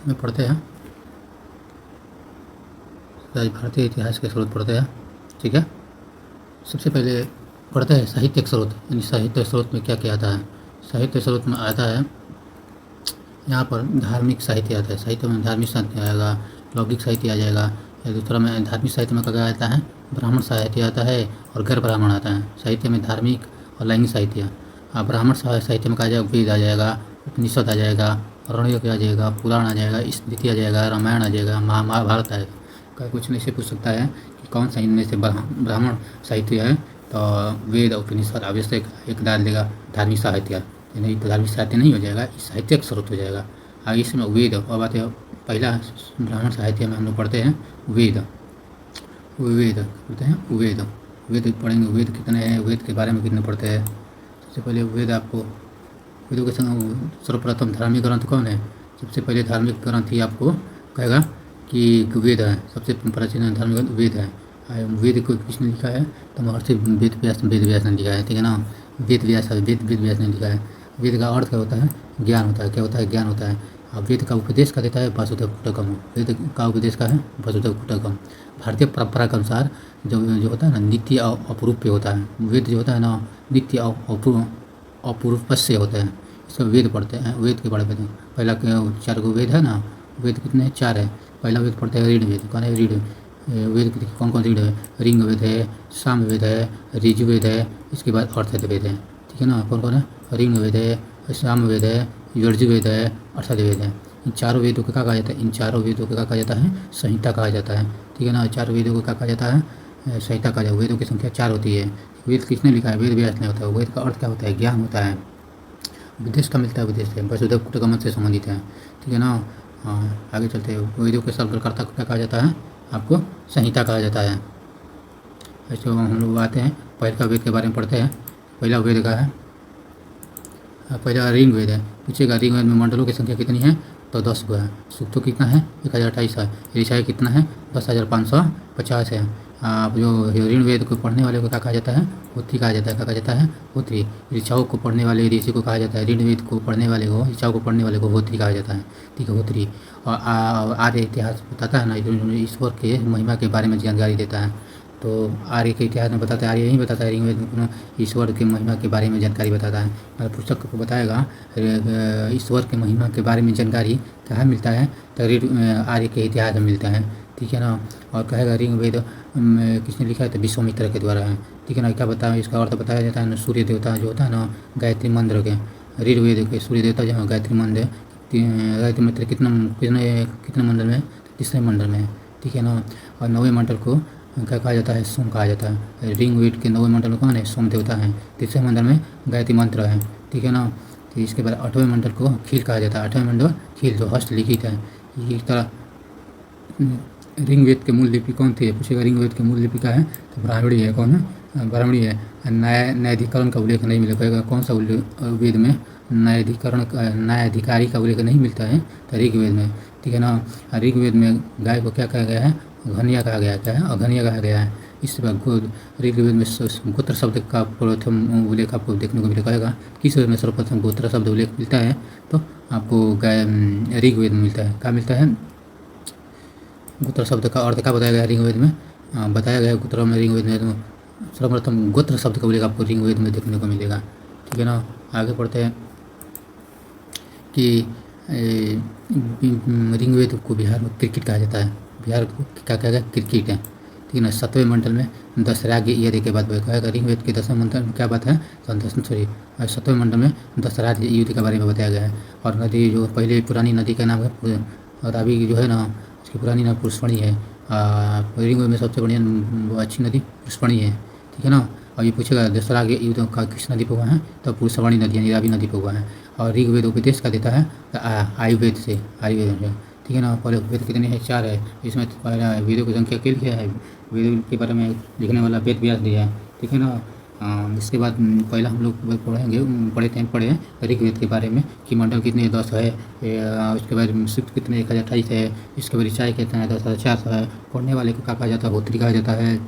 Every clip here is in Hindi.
में पढ़ते हैं, आज भारतीय इतिहास के स्रोत पढ़ते हैं। ठीक है, सबसे पहले पढ़ते हैं साहित्यिक स्रोत, यानी साहित्य स्रोत में क्या क्या आता है। साहित्य स्रोत में आता है यहाँ पर धार्मिक साहित्य आता है, साहित्य में धार्मिक साहित्य आएगा, लौकिक साहित्य आ जाएगा। या दूसरा में धार्मिक साहित्य में क्या आता है, ब्राह्मण साहित्य आता है और गैर ब्राह्मण आता है। साहित्य में धार्मिक और लैंगिक साहित्य। ब्राह्मण साहित्य में कहा जाएगा वेद आ जाएगा, उपनिषद आ जाएगा, रणनीति आ जाएगा, पुराण आ जाएगा, स्मृति आ जाएगा, रामायण आ जाएगा, महाभारत आएगा। का कुछ नहीं से पूछ सकता है कि कौन सा इनमें से ब्राह्मण साहित्य है, तो वेद उपनिषद आवश्यक एक डाल देगा धार्मिक साहित्य, नहीं तो धार्मिक साहित्य नहीं हो जाएगा, इस साहित्यिक स्रोत हो जाएगा। आगे इसमें वेद और बात है, पहला ब्राह्मण साहित्य में हम लोग पढ़ते हैं वेद। वेद पढ़ते हैं वेद, वेद पढ़ेंगे। वेद कितने हैं, वेद के बारे में कितने पढ़ते हैं। सबसे पहले वेद आपको, वेदों के संग सर्वप्रथम धार्मिक ग्रंथ कौन है, सबसे पहले धार्मिक ग्रंथ ही आपको कहेगा कि वेद है, सबसे प्राचीन धार्मिक ग्रंथ वेद है। वेद को किसने लिखा है, तो महर्षि वेद व्यास ने लिखा है। ठीक है ना, वेद व्यास ने लिखा है। वेद का अर्थ क्या होता है, ज्ञान होता है। क्या होता है, ज्ञान होता है। अब वेद का उपदेश का देता है वासुदेव कुटकम, वेद का उपदेश का है वासुदेव कुटकम। भारतीय परंपरा के अनुसार जो होता है ना, नित्य अपरूप्य होता है। वेद जो होता है ना, नित्य अपरूपस्य होता है। इसको वेद पढ़ते हैं, वेद के बारे में। पहला 4 गो वेद है ना, वेद कितने 4 है। पहला वेद पढ़ते हैं ऋण वेद। कौन है ऋण वेद, कौन कौन ऋण है, ऋंग वेद है, साम वेद है, ऋजुवेद है, इसके बाद अर्थवेद है। ठीक है ना, कौन कौन है, ऋण वेद है, साम वेद है, यजुर्वेद है, अर्थवेद है। इन चारों वेदों को क्या कहा जाता है, इन चारों वेदों को क्या कहा जाता है, संहिता कहा जाता है। ठीक है ना, चारों वेदों को क्या कहा जाता है, संहिता कहा जाता है। वेदों की संख्या 4 होती है। वेद किसने लिखा है, वेद व्यास ने होता है। वेद का अर्थ क्या होता है, ज्ञान होता है। विदेश का मिलता है, विदेश से वसुदेव कुटुंबकम से संबंधित है। ठीक है ना, आगे चलते हैं। वेदों के शब्दकर्ता को क्या कहा जाता है, आपको संहिता कहा जाता है। ऐसे हम लोग आते हैं, पहला वेद के बारे में पढ़ते हैं। पहला वेद का है, पहला ऋग वेद है। पूछेगा ऋग वेद में मंडलों की संख्या कितनी है, तो 10 गो है। सूक्तों कितना है, 1028 है। ऋचाएँ कितना है, 10,550 है। आप जो ऋण वेद को पढ़ने वाले को क्या कहा जाता है, होत्री कहा जाता है। क्या कहा जाता है, होत्री। ऋचाओं को पढ़ने वाले ऋषि को कहा जाता है, ऋण वेद को पढ़ने वाले को, ऋचाओं को पढ़ने वाले को होत्री कहा जाता है। ठीक है, होत्री। और आर्य इतिहास बताता है ना, ईश्वर के महिमा के बारे में जानकारी देता है। तो आर्य के इतिहास में बताता है, आर्य यही बताता है, ऋग्वेद में ईश्वर के महिमा के बारे में जानकारी बताता है। मतलब पुस्तक को बताएगा ईश्वर के महिमा के बारे में जानकारी कहाँ मिलता है, तो आर्य के इतिहास में मिलता है। ठीक है ना, और कहेगा ऋग्वेद किसने लिखा है, तो विश्वामित्र के द्वारा है। ठीक है ना, क्या बताया, इसका अर्थ बताया जाता है ना, सूर्य देवता जो होता है ना, गायत्री मंत्र के, ऋग्वेद के सूर्य देवता जो है गायत्री मंत्र, गायत्री मंत्र कितने मंडल में, 3रे मंडल में। ठीक है ना, और 9वें मंडल को क्या कहा जाता है, सोम कहा जाता है। ऋग्वेद के 9वें मंडल में कौन है, सोम देवता है। 3रे मंडल में गायत्री मंत्र है। ठीक है ना, तो इसके बाद 8वें मंडल को खील कहा जाता है। 8वें मंडल खील जो हस्तलिखित है। इस तरह ऋग्वेद के मूल लिपि कौन थी, पूछेगा ऋग्वेद के मूल लिपि का है, तो ब्राह्मणी है। कौन है, ब्राह्मणी है। न्यायाधिकरण का उल्लेख नहीं मिलेगा, कौन सा वेद में न्यायाधिकारी का उल्लेख नहीं मिलता है, तो ऋग्वेद में। ठीक है ना, ऋग्वेद में गाय को क्या कहा गया है, अघन्या कहा गया है। क्या है, अघन्या कहा गया है। इसके बाद ऋग्वेद में गोत्र शब्द का प्रथम उल्लेख आपको देखने को मिलेगा। किस वेद में सर्वप्रथम गोत्र शब्द उल्लेख मिलता है, तो आपको ऋग्वेद में मिलता है। क्या मिलता है, गोत्र शब्द का अर्थ क्या बताया गया ऋग्वेद में, बताया गया गोत्र में। ऋग्वेद में सर्वप्रथम गोत्र शब्द का उल्लेख आपको ऋग्वेद में देखने को मिलेगा। ठीक है ना, आगे पढ़ते हैं कि ऋग्वेद को बिहार में क्रिकेट कहा जाता है। बिहार को क्या कहा गया, क्रिकेट है। ठीक है ना, 7वें मंडल में दशराग यदि के बाद कहेगा, ऋग्वेद के 10वें मंडल में क्या बात है, तो 7वें मंडल में दशराज युद्ध के बारे में बताया गया है। और नदी जो पहले पुरानी नदी का नाम है, और अभी जो है ना, उसकी पुरानी नाम पुष्पणी है। ऋग्वेद में सबसे बढ़िया अच्छी नदी पुष्पणी है। ठीक है ना, और ये पूछेगा दशराग युद्ध का किस नदी पर हुआ है, तो पुष्पणी नदी यानी रावी नदी पर हुआ है। और ऋग्वेद उपदेश का देता है आयुर्वेद से। ठीक है ना, पहले वेद कितने हैं, 4 है। इसमें पहला वेदों की संख्या के लिए है, वेद के बारे में लिखने वाला वेद व्यास दिया है। ठीक है ना, इसके बाद पहला हम लोग पढ़े ऋग्वेद के बारे में कि मंडल कितने 10 है। उसके बाद सूक्त कितने 1028 है। इसके बाद ऋचाएँ कितना है, 10,400 है। पढ़ने वाले को क्या कहा जाता है, होत्री कहा जाता है।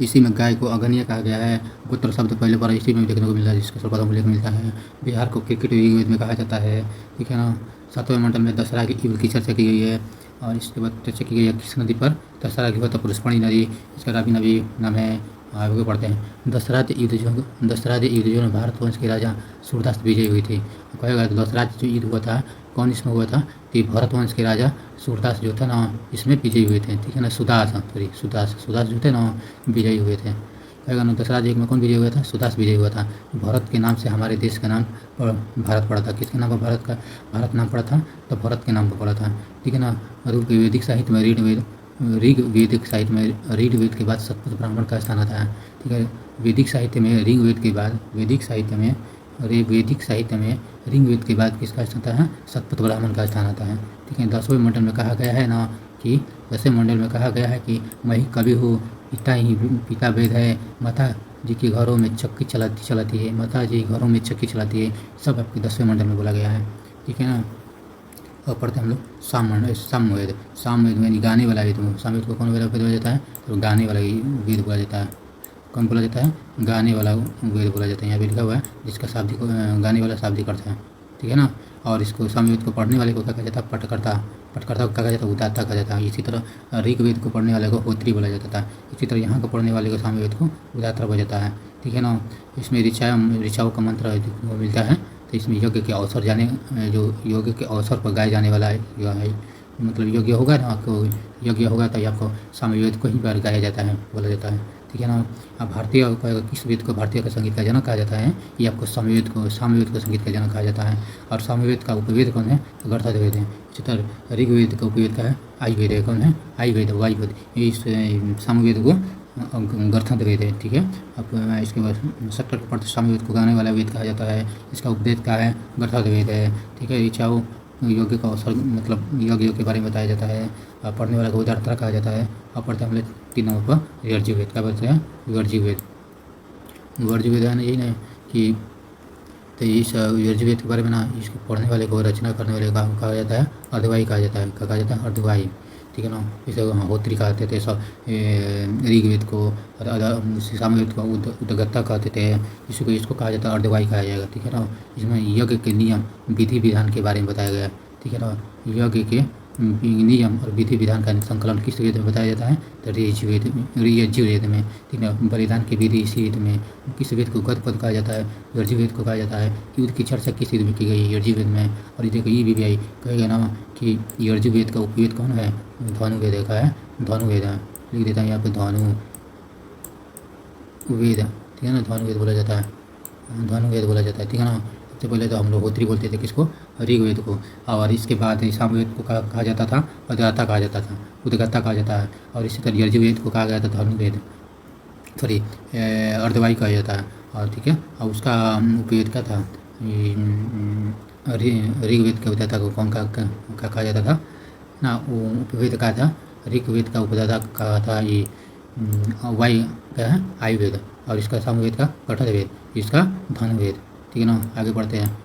इसी में गाय को अघन्या कहा गया है। गोत्र शब्द पहले इसी में देखने को मिलता है, जिसका सर्वप्रथम उल्लेख मिलता है। बिहार को क्रिकेट ऋग्वेद में कहा जाता है। ठीक है ना, 7वें मंडल में दशहरा के युद्ध की चर्चा की गई है। और इसके बाद चर्चा की गई है किस नदी पर, दशहरा की होता पुष्पणी नदी, इसका रावी नदी नाम है। आगे पढ़ते हैं। दशरथ युद्ध जो में भारतवंश के राजा सूरदास विजयी हुई थी। कहेगा तो दशरथ जो युद्ध हुआ था कौन इसमें हुआ था, कि भरतवंश के राजा सूरदास जो थे ना इसमें विजयी हुए थे, ठीक है ना। सुदास जो थे ना विजयी हुए थे। कहेगा ना दशरथ युग में कौन विजय हुआ था, सुदास विजय हुआ था। भरत के नाम से हमारे देश का नाम भारत पड़ा था। किसके नाम पर भारत नाम पड़ा था, तो भरत के नाम पर पड़ा था, ठीक है ना। वैदिक साहित्य में ऋग्वेदिक साहित्य में ऋग्वेद के बाद सतपथ ब्राह्मण का स्थान आता है, ठीक है। वैदिक साहित्य में ऋग्वेद के बाद वैदिक साहित्य में ऋग्वेद के बाद किसका स्थान आता है, सतपथ ब्राह्मण का स्थान आता है, ठीक है। 10वें मंडल में कहा गया है ना कि 10वें मंडल में कहा गया है कि मैं ही कवि हूँ, पिता वेद है, माता जी के घरों में चक्की चलाती है, माता जी घरों में चक्की चलाती है, सब आपके 10वें मंडल में बोला गया है, ठीक है ना। और पढ़ते हैं हम लोग सामवेद में गाने वाला वेद। सामवेद को कौन वेद बोला जाता है, तो गाने वाला वेद बोला जाता है। कौन बोला जाता है, गाने वाला वेद बोला जाता है। यहाँ पे लिखा हुआ है जिसका शाब्दिक गाने वाला शाब्दिक अर्थ है, ठीक है ना। और इसको सामवेद को पढ़ने वाले को क्या कहा जाता है, पटकर्ता को कहा जाता है, उदाता कहा जाता है। इसी तरह ऋग्वेद को पढ़ने वाले को होत्री बोला जाता था। इसी तरह यहाँ को पढ़ने वाले को सामवेद को उदाता बोला जाता है, ठीक है ना। इसमें ऋचाओं का मंत्र मिलता है। तो इसमें यज्ञ के अवसर जो यज्ञ के अवसर पर गाए जाने वाला है, मतलब यज्ञ होगा ना, आपको यज्ञ होगा तो आपको सामवेद को ही बार गाया जाता है, बोला जाता है, ठीक है ना। अब भारतीय किस वेद को भारतीय का संगीत का जनक कहा जाता है, ये आपको सामवेद को संगीत का जनक कहा जाता है। और सामवेद का उपवेद कौन है, तो गर्थवेद है। इसी तरह ऋग्वेद का उपवेद का है आयुर्वेद है, कौन है, वायुवेद। इस सामवेद को गर्थन वेद है, ठीक है। अब इसके बाद सत्तर को पढ़ते सामवेद को गाने वाला वेद कहा जाता है। इसका उपदेश का है गर्थन वेद है, ठीक है। इच्छाओं यज्ञ का अवसर मतलब यज्ञ के बारे में बताया जाता है। पढ़ने वाला को उदारता कहा जाता है। और पढ़ते हैं हम लोग 3 नंबर पर यजुर्वेद। क्या बोलते हैं, यजुर्वेद है ना, यही ना कि तो इस यजुर्वेद के बारे में ना इसको पढ़ने वाले को रचना करने वाले को कहा जाता है अर्धवाई कहा जाता है। क्या कहा जाता है, अर्धवाई, ठीक है ना। इसे होत्री कहते थे सब, ऋग्वेद को सामवेद को उद्गत्ता कहते थे। इसको कहा जाता है अर्धवाई कहा जाएगा, ठीक है ना। इसमें यज्ञ के नियम विधि विधान के बारे में बताया गया है, ठीक है ना। यज्ञ के नियम और विधि विधान का संकलन किस वेद में बताया जाता है, तो यजुर्वेद में, ठीक है। बलिदान की विधि इसी वेद में। किस वेद को गद पद कहा जाता है, यजुर्वेद को कहा जाता है। युद्ध की चर्चा किस वेद में की गई है, यजुर्वेद में। और ये देखो ये भी आई कहेगा ना कि यजुर्वेद का उपवेद कौन है, धनुर्वेद का है, धनुर्वेद है, लिख देता है यहाँ पे धनुवेद, ठीक है ना। धनुर्वेद बोला जाता है, ठीक है ना। सबसे पहले तो हम लोग होत्री बोलते थे किसको, ऋग्वेद को। और इसके बाद सामवेद को कहा जाता था उद्गाता कहा जाता है। और इसी तरह यजुर्वेद को कहा गया था धनुर्वेद, अर्धवाई कहा जाता है। और ठीक है, और उसका उपवेद क्या था, ऋग्वेद के उद्गाता को कौन कहा जाता था ना, वो उपवेद का था। ऋग्वेद का उपदाता कहा था ये वायु क्या है, आयुर्वेद। और इसका सामवेद का कठोरवेद, इसका धनुर्वेद, ठीक है ना। आगे बढ़ते हैं,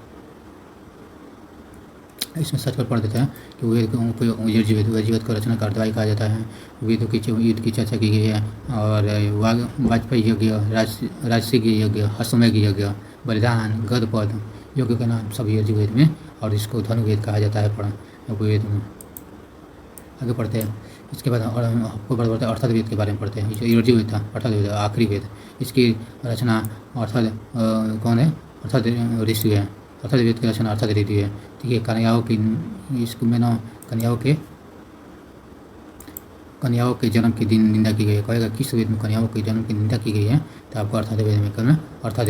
इसमें सच कर पढ़ देते हैं कि वेद को यजुर्वेद को रचना का अर्धवाई कहा जाता है। वेदों की युद्ध की चर्चा की गई है। और वाजपेयी यज्ञ, राजसिक यज्ञ, अश्वमेघ यज्ञ, बलिदान, गदपद यज्ञ के नाम सब यजुर्वेद में। और इसको धनुर्वेद कहा जाता है वेद में। आगे पढ़ते हैं, इसके बाद आपको बढ़ते अर्थात के बारे में पढ़ते हैं। यजुर्वेद था अर्थात आखिरी वेद, इसकी रचना अर्थात कौन है, अर्थात ऋषि है। अर्थात वेद की रचना अर्थात ऋषि है, ठीक है। कन्याओं की इसको में ना कन्याओं के जन्म की निंदा की गई है। कहेगा किस वेद में कन्याओं के जन्म की निंदा की गई है, तो आपको अर्थात वेद में करना, अर्थात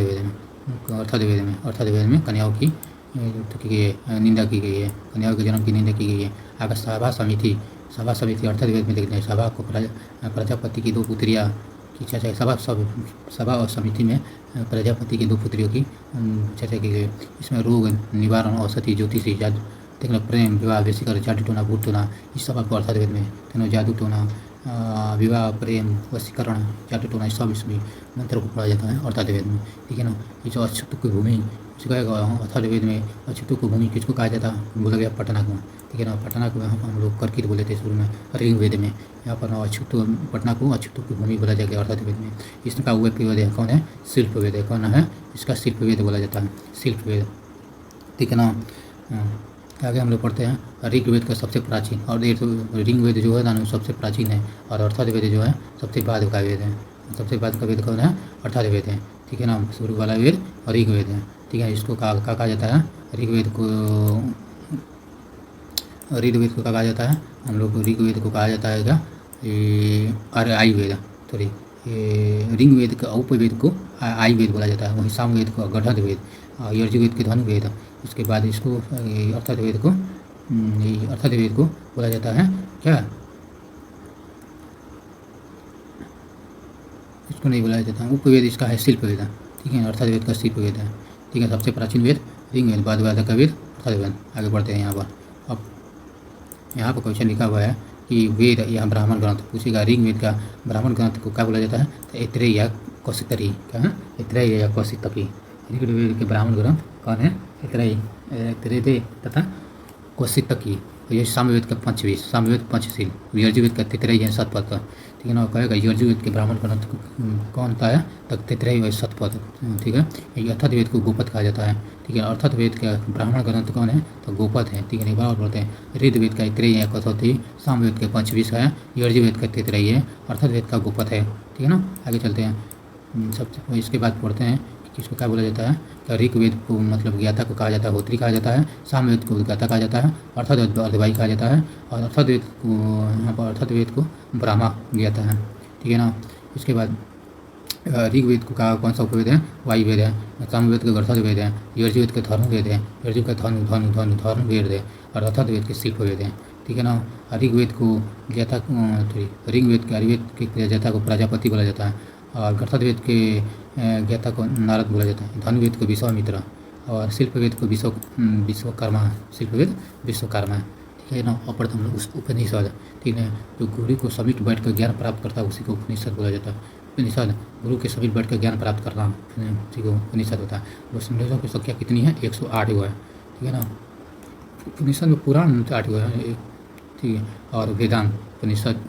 वेद में कन्याओं की निंदा की गई है, कन्याओं के जन्म की निंदा की गई है। आगे सभा समिति अर्थात वेद में देखते हैं। सभा को प्रजापति की 2 पुत्रियाँ की चर्चा, सभा और समिति में प्रजापति की 2 पुत्रियों की चर्चा की गई। इसमें रोग निवारण, औषधि, ज्योतिषी, जादू, देखना, प्रेम, विवाह, वशीकरण, जादू टोना, भूत टोना, इस सब आपको अर्थात वेद में तेना जादू टोना, विवाह, प्रेम, वशीकरण, जादू टोना, सब इसमें मंत्र को पढ़ा जाता है अर्थात वेद में, ठीक है ना। ये जो अच्युत की भूमि अर्थात वेद में अच्युत की भूमि किसको कहा जाता, बोला गया पटना को, ठीक है ना। पटना को यहाँ पर हम लोग करकित बोले थे शुरू में ऋग्वेद में। यहाँ पर पटना को अच्युत की भूमि बोला जाएगा अर्थात वेद में। इसका वेद है कौन है, शिल्प वेद है, कौन है, इसका शिल्प वेद बोला जाता है, शिल्प वेद, ठीक है ना। आगे हम लोग पढ़ते हैं ऋग्वेद का सबसे प्राचीन, और ये तो ऋग्वेद जो है ना सबसे प्राचीन है, और अर्थावेद जो है सबसे बाद का वेद है। सबसे बाद का वेद कौन है? अर्थावेद है, ठीक है ना। शुरू वाला वेद ऋग्वेद है, ठीक है। इसको कहा जाता है ऋग्वेद को, ऋग्वेद को कहा जाता है, हम लोग ऋग्वेद को कहा जाता है क्या, अरे आयुर्वेद, सॉरी, ऋग्वेद का उपवेद को आयुर्वेद बोला जाता है। वहीं सामवेद को गढ़ध वेद, यजुर्वेद के धनुर्वेद, उसके बाद इसको अर्थावेद को अर्थावेद को बोला जाता है क्या, इसको नहीं बोला जाता। उपवेद इसका है शिल्पवेद, ठीक है। अर्थावेद का शिल्पवेद है, ठीक है। सबसे प्राचीन वेद ऋग्वेद, बाद वेद का वेद अर्थावेद। आगे बढ़ते हैं यहाँ पर। अब यहाँ पर क्वेश्चन लिखा हुआ है कि वेद या ब्राह्मण ग्रंथ पूछेगा, ऋग्वेद का ब्राह्मण ग्रंथ को क्या बोला जाता है? तो ऐत्रेय या कौशितकी, क्या है? ऐत्रेय या कौशितकी। ऋग्वेद के ब्राह्मण ग्रंथ कौन है? ऐत्रेय तथा कौशितकी। ये सामवेद का पंचवेद, सामवेद पंचशील, यजुर्वेद का तैत्तिरीय है शतपथ, ठीक है ना। कहेगा यजुर्वेद के ब्राह्मण ग्रंथ कौन सा है? तो तैत्तिरीय शतपथ, ठीक है। ये अर्थावेद को गोपद कहा जाता है, ठीक है। अर्थावेद का ब्राह्मण ग्रंथ कौन है? तो गोपद है, ठीक है। बराबर बोलते हैं ऋग्वेद का ऐत्रेय है कसौती, सामवेद के पंचवीस है, यजुर्वेद का तैत्तिरीय है, अर्थावेद का गोपद है, ठीक है ना। आगे चलते हैं। सबसे इसके बाद पढ़ते हैं किसको क्या बोला जाता है? तो ऋग्वेद को मतलब ज्ञाता को कहा जाता है होत्री कहा जाता है, सामवेद को ज्ञाता कहा जाता है, अर्थावेद अर्धवाई कहा जाता है, और अर्थावेद को यहाँ पर अर्थावेद को ब्राह्मा ज्ञाता है, ठीक है ना। इसके बाद ऋग्वेद को कहा कौन सा उपवेद है? वायुवेद है, सामवेद का अर्थावेद है, यजुर्वेद के धनुर्वेद है, यजुर्वेद का धनुर्वेद है, और अर्थावेद के शिल्पवेद है, ठीक है ना। ऋग्वेद को ज्ञाता ऋग्वेद के आयुर्वेद के ज्ञाता को प्रजापति बोला जाता है, और अर्थावेद के ज्ञाता को नारद बोला जाता है, धनुर्वेद को विश्वामित्र, और शिल्पवेद को विश्वकर्मा, शिल्पवेद विश्वकर्मा, ठीक है ना। और प्रथम उपनिषद, ठीक है। जो गुरु को समीप बैठ कर ज्ञान प्राप्त करता है उसी को उपनिषद बोला जाता है। उपनिषद गुरु के समीप बैठ कर ज्ञान प्राप्त करना उसी को उपनिषद होता है। उपनिषदों की संख्या कितनी है? 108 हुआ है, ठीक है ना। उपनिषद में पुराण 8 हुआ है, ठीक है। और वेदांत,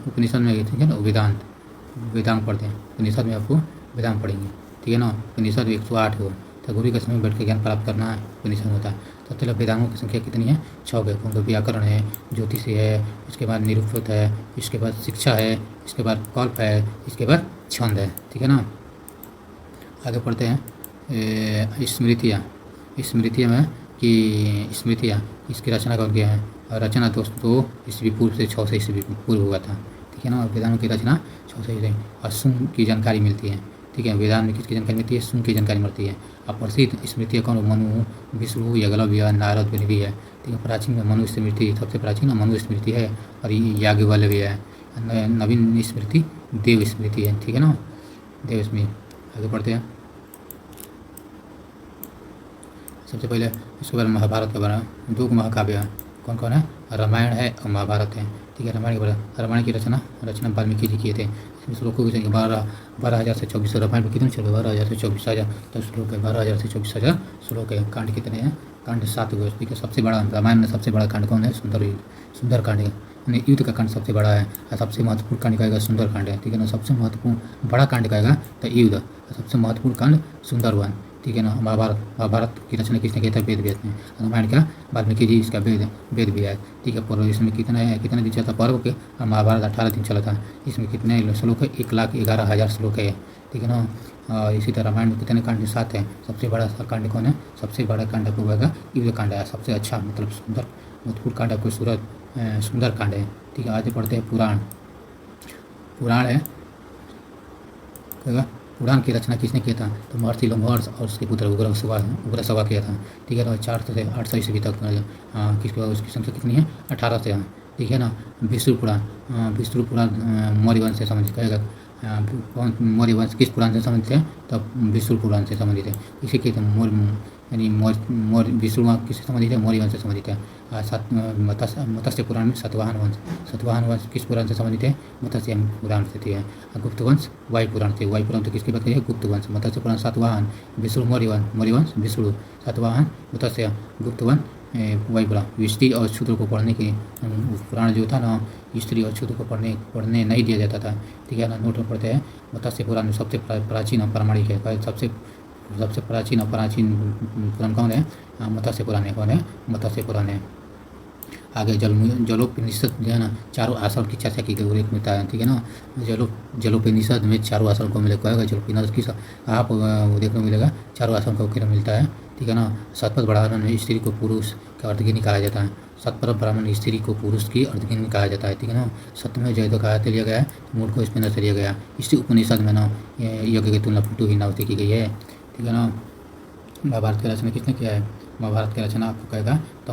उपनिषद में ठीक है ना, वेदांत पढ़ते हैं, उपनिषद में आपको वेदांत पढ़ेंगे, ठीक है ना। उपनिषद 108 हुआ, तो गुरु के समय बैठ कर ज्ञान प्राप्त करना है उपनिषद होता है। तो पहले वेदांगों की संख्या कितनी है? 6 है। उनका व्याकरण है, ज्योतिष है, इसके बाद निरुक्त है, इसके बाद शिक्षा है, इसके बाद कल्प है, इसके बाद छंद है, ठीक है ना। आगे पढ़ते हैं स्मृतियाँ में कि स्मृतियाँ इसकी रचना कौन किया है? रचना दोस्तों ईस्वी पूर्व से 600 ईस्वी पूर्व हुआ था, ठीक है ना। वेदांतों की रचना 600 ईस्वी, और सुंग की जानकारी मिलती है, ठीक है। वेदांत में किसकी जानकारी मिलती है? सुंग की जानकारी मिलती है। अब प्रसिद्ध स्मृतियाँ कौन? मनु, विष्णु, याज्ञवल्क्य, नारद भी है, ठीक है। प्राचीन में मनु स्मृति सबसे प्राचीन मनु स्मृति है, और याज्ञवल्क्य है। नवीन स्मृति देव स्मृति है, ठीक है ना, देव स्मृति। आगे बढ़ते हैं। सबसे पहले इसके बारे में महाभारत के बारे में 2 महाकाव्य हैं, कौन कौन है? रामायण है और महाभारत है, ठीक है। रामायण की रचना वाल्मीकि जी किए थे। इसमें श्लोकों की संख्या 12,000 से 24,000। रामायण में कितने श्लोक है? 12,000 से 24,000 तक श्लोक है, 12,000 से 24,000 श्लोक है। कांड कितने हैं? कांड 7 हुए, ठीक है। सबसे बड़ा रामायण में सबसे बड़ा कांड कौन है? सुंदर कांड है, यानी युद्ध का कांड सबसे बड़ा है, और सबसे महत्वपूर्ण कांड कहेगा सुंदर कांड है, ठीक है ना। सबसे महत्वपूर्ण बड़ा कांड कहेगा तो युद्ध, सबसे महत्वपूर्ण कांड सुंदर वन, ठीक है ना। महाभारत की रचना किसने किया था? वेद व्यास ने। रामायण का वाल्मीकि जी, इसका वेद व्यास, ठीक है। पर्व इसमें कितने दिन चला था पर्व के? और महाभारत 18 दिन चला था। इसमें कितने श्लोक है? 1,11,000 श्लोक है, ठीक है ना। इसी तरह रामायण में कितने कांड? 7 है। सबसे बड़ा कांड कौन है? सबसे बड़ा कांड आपको होगा युद्ध कांड है। सबसे अच्छा मतलब सुंदर महत्वपूर्ण कांड आपको सुंदर कांड है, ठीक है। आगे पढ़ते हैं पुराण है, पुराण की रचना किसने किया था? तो महर्षि लोमहर्ष और उसके पुत्र उग्रश्रवा किया था, ठीक है ना। 400 से 800 ईस्वी तक। किसके बाद उसकी संख्या कितनी है? 18 से, ठीक है ना। विष्णु पुराण मौर्य वंश से संबंधित कहेगा। मौर्य वंश किस पुराण से संबंधित है? तब विष्णु पुराण से संबंधित है। इसी के यानी विष्णु किससे संबंधित है? मौर्य वंश से संबंधित है। मत्स्य पुराण में सातवाहन वंश किस पुराण से संबंधित है? मत्स्य पुराण से है। गुप्त वंश वायु पुराण तो किसकी बात करिए? गुप्त वंश। मत्स्य पुराण सातवाहन, विष्णु मौर्य वंश विष्णु, सातवाहन मत्स्य, गुप्त वंश वायु पुराण। स्त्री और शूद्र को पढ़ने के पुराण जो था ना, स्त्री और शूद्र को पढ़ने नहीं दिया जाता था, ठीक है ना। नोट में पढ़ते हैं मत्स्य पुराण में सबसे प्राचीन और प्रामाणिक है। सबसे प्राचीन और प्राचीन पुराण कौन है? मत्स्य पुराण है। कौन है? मत्स्य पुराण है। आगे जलोपनिषद जो है ना चारों आसन की चर्चा की गई उल्लेख मिलता है, ठीक है ना। जलोपनिषद में चारों आसन को मिले कहेगा जलोपनिषद की आप देखने को मिलेगा चारों आसन को मिलता है, ठीक है ना। सतपथ ब्राह्मण में स्त्री को पुरुष का अर्धगिनी कहा जाता है, सतपथ ब्राह्मण स्त्री को पुरुष की अर्धगिनी कहा जाता है, ठीक है ना। सत्यमेव जयते कहा लिया गया है, मूल को इसमें न लिया गया। इसी उपनिषद में ना यज्ञ की तुलना पुटु ही नावती की गई है, ठीक है ना। महाभारत की रचना किसने किया है? महाभारत की रचना आपको कहेगा तो